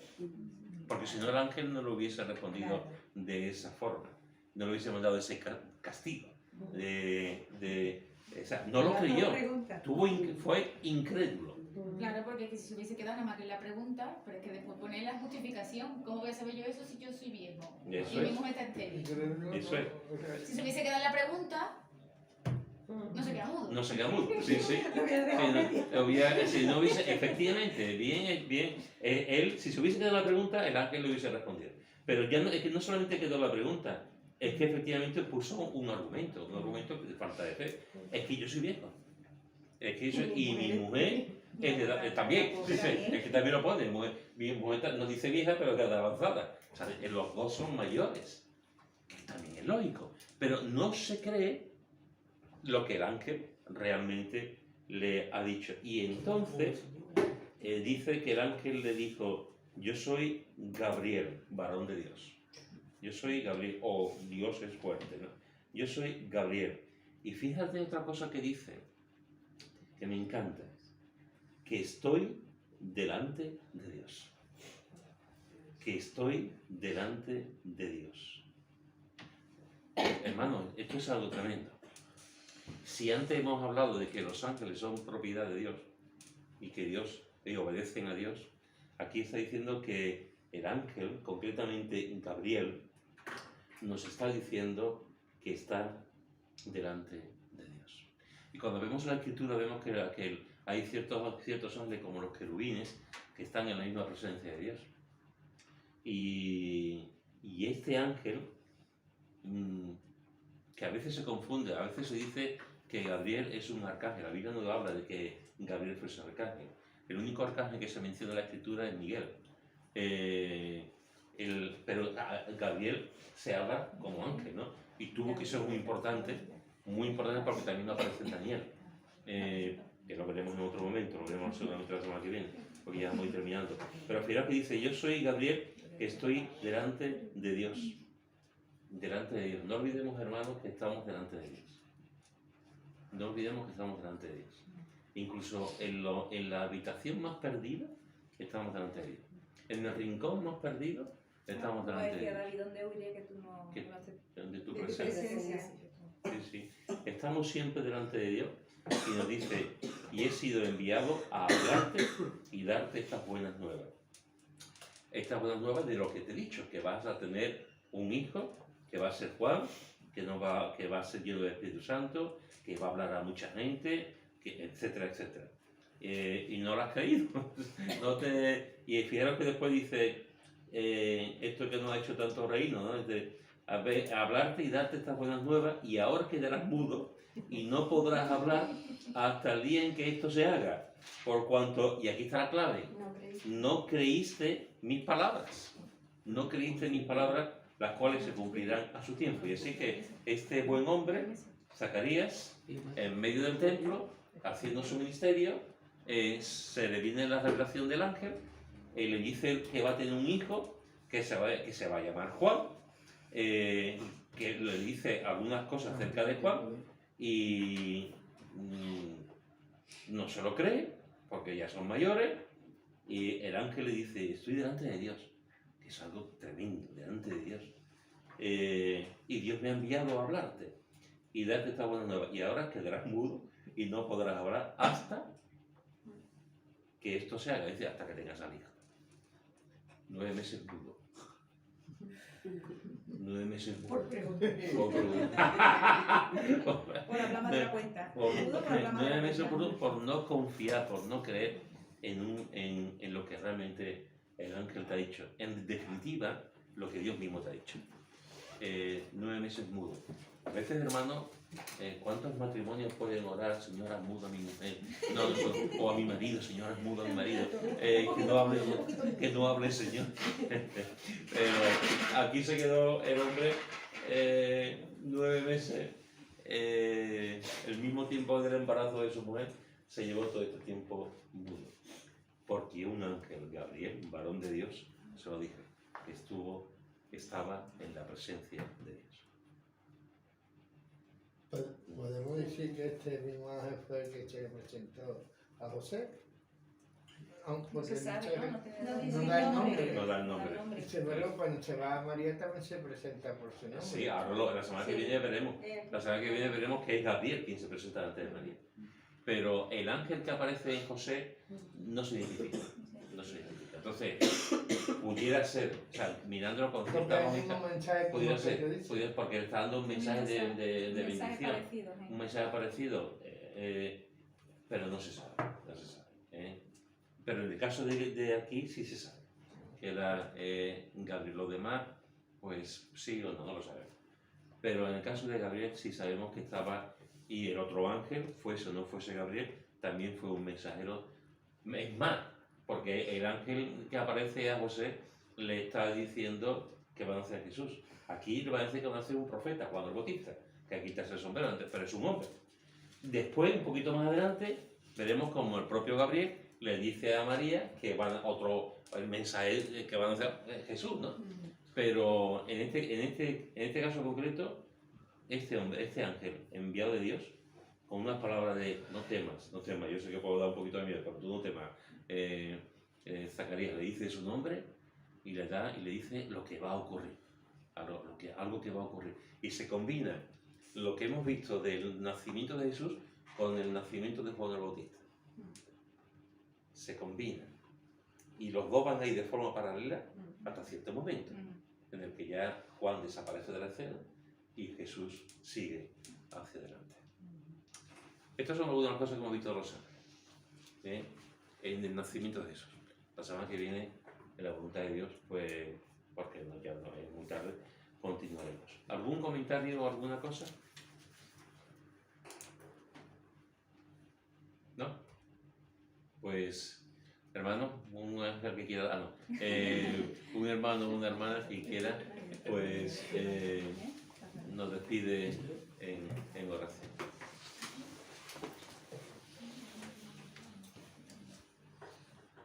Porque si no el ángel no lo hubiese respondido de esa forma, no le hubiese mandado ese castigo. O sea, no lo creyó, fue incrédulo. Claro, porque si se hubiese quedado nada más que en la pregunta, pero es que después poner la justificación, ¿cómo voy a saber yo eso si yo soy viejo? Eso Y mi es. mujer está estéril. Eso es. Si se hubiese quedado en la pregunta, no se queda mudo. No se queda mudo, sí. Si no hubiese, efectivamente, él, si se hubiese quedado la pregunta, el ángel le hubiese respondido. Pero ya no, es que no solamente quedó la pregunta, es que efectivamente puso un argumento de falta de fe. Es que yo soy viejo. Es que eso, y mi mujer es de edad, también, es que también lo pone. Mi mujer no dice vieja, pero de edad avanzada. O sea, los dos son mayores, que también es lógico. Pero no se cree lo que el ángel realmente le ha dicho. Y entonces dice que el ángel le dijo, yo soy Gabriel, varón de Dios. Yo soy Gabriel, o Dios es fuerte, ¿no? Yo soy Gabriel. Y fíjate otra cosa que dice, que me encanta, que estoy delante de Dios. Que estoy delante de Dios. Hermano, esto es algo tremendo. Si antes hemos hablado de que los ángeles son propiedad de Dios y que obedecen a Dios, aquí está diciendo que el ángel, concretamente Gabriel, nos está diciendo que está delante de Dios. Y cuando vemos la escritura vemos que hay ciertos ángeles como los querubines que están en la misma presencia de Dios. Y este ángel, que a veces se confunde, a veces se dice que Gabriel es un arcángel. La Biblia no habla de que Gabriel fuese un arcángel. El único arcángel que se menciona en la escritura es Miguel. Pero Gabriel se habla como ángel, ¿no? Y tuvo que ser muy importante porque también aparece en Daniel. Que lo veremos en otro momento, lo veremos seguramente la semana que viene, porque ya vamos terminando. Pero fijaos que dice, yo soy Gabriel, que estoy delante de Dios. Delante de Dios. No olvidemos, hermanos, que estamos delante de Dios. No olvidemos que estamos delante de Dios. Incluso en la habitación más perdida, estamos delante de Dios. En el rincón más perdido, estamos delante de Dios. David, ¿dónde huiré que tú no De tu de tu presencia. presencia? Sí. Estamos siempre delante de Dios y nos dice, y he sido enviado a hablarte y darte estas buenas nuevas. Estas buenas nuevas de lo que te he dicho, que vas a tener un hijo, que va a ser Juan, que va a ser lleno del Espíritu Santo, que va a hablar a mucha gente, etcétera, etcétera. Y no lo has creído. Y fijaros que después dice, esto que nos ha hecho tanto reino, ¿no? Hablarte y darte estas buenas nuevas, y ahora quedarás mudo y no podrás hablar hasta el día en que esto se haga. Por cuanto, y aquí está la clave, no creíste mis palabras. No creíste mis palabras, las cuales se cumplirán a su tiempo. Y así que este buen hombre, Zacarías, en medio del templo, haciendo su ministerio, se le viene la revelación del ángel, le dice que va a tener un hijo que se va a llamar Juan, que le dice algunas cosas acerca de Juan y no se lo cree porque ya son mayores, y el ángel le dice, estoy delante de Dios, que es algo tremendo, delante de Dios, y Dios me ha enviado a hablarte y darte esta buena nueva, y ahora quedarás mudo y no podrás hablar hasta que esto se haga, es decir, hasta que tengas al hijo. 9 meses mudo. 9 meses mudo. Por pregunta. Por pregunta. Por hablar más de la cuenta. Por Mudo por hablar más de 9 la meses cuenta. por no confiar, por no creer en lo que realmente el ángel te ha dicho. En definitiva, lo que Dios mismo te ha dicho. 9 meses mudo. A veces, hermano, ¿cuántos matrimonios pueden orar, Señora, mudo a mi mujer? O a mi marido, Señora, mudo a mi marido. Que no hable, Señor. Pero aquí se quedó el hombre 9 meses, el mismo tiempo del embarazo de su mujer, se llevó todo este tiempo mudo? Porque un ángel, Gabriel, un varón de Dios, se lo dije, estaba en la presencia de Dios. ¿Podemos decir que este mismo ángel fue el que se presentó a José? No se sabe, ¿no? No tiene No nombre. dice No da el nombre. nombre. No da el nombre. Pero cuando se va a María también se presenta por su nombre. Sí, ahora la semana que Sí. viene veremos. La semana que viene veremos que es Gabriel quien se presenta ante de María. Pero el ángel que aparece en José no se identifica. No se identifica. Entonces, pudiera ser, o sea, mirándolo con Porque cierta el mismo lógica, mensaje como pudiera que ser, te dice. porque está dando un mensaje de Un mensaje bendición. parecido, ¿eh? Un mensaje parecido, pero no se sabe. No se sabe, ¿eh? Pero en el caso de aquí sí se sabe. Que era Gabriel. Lo demás, pues sí o no, no lo sabemos. Pero en el caso de Gabriel sí sabemos que estaba, y el otro ángel, fuese o no fuese Gabriel, también fue un mensajero. Es más, porque el ángel que aparece a José le está diciendo que van a hacer a Jesús. Aquí le va a decir que van a hacer un profeta, Juan el Bautista, que aquí está el sombrero antes, pero es un hombre. Después, un poquito más adelante, veremos como el propio Gabriel le dice a María que van el mensaje que van a hacer Jesús, ¿no? Pero en este caso concreto, este ángel enviado de Dios, con unas palabras de no temas, yo sé que puedo dar un poquito de miedo, pero tú no temas. Zacarías le dice su nombre y le dice lo que va a ocurrir, algo que va a ocurrir. Y se combina lo que hemos visto del nacimiento de Jesús con el nacimiento de Juan el Bautista. Se combina. Y los dos van a ir de forma paralela hasta cierto momento, en el que ya Juan desaparece de la escena y Jesús sigue hacia adelante. Estas son algunas cosas que hemos visto de los ángeles, en el nacimiento de Jesús. La semana que viene, en la voluntad de Dios, pues, porque ya no es muy tarde, continuaremos. ¿Algún comentario o alguna cosa? ¿No? Pues, hermano, un ángel que quiera, un hermano o una hermana que quiera, pues nos despide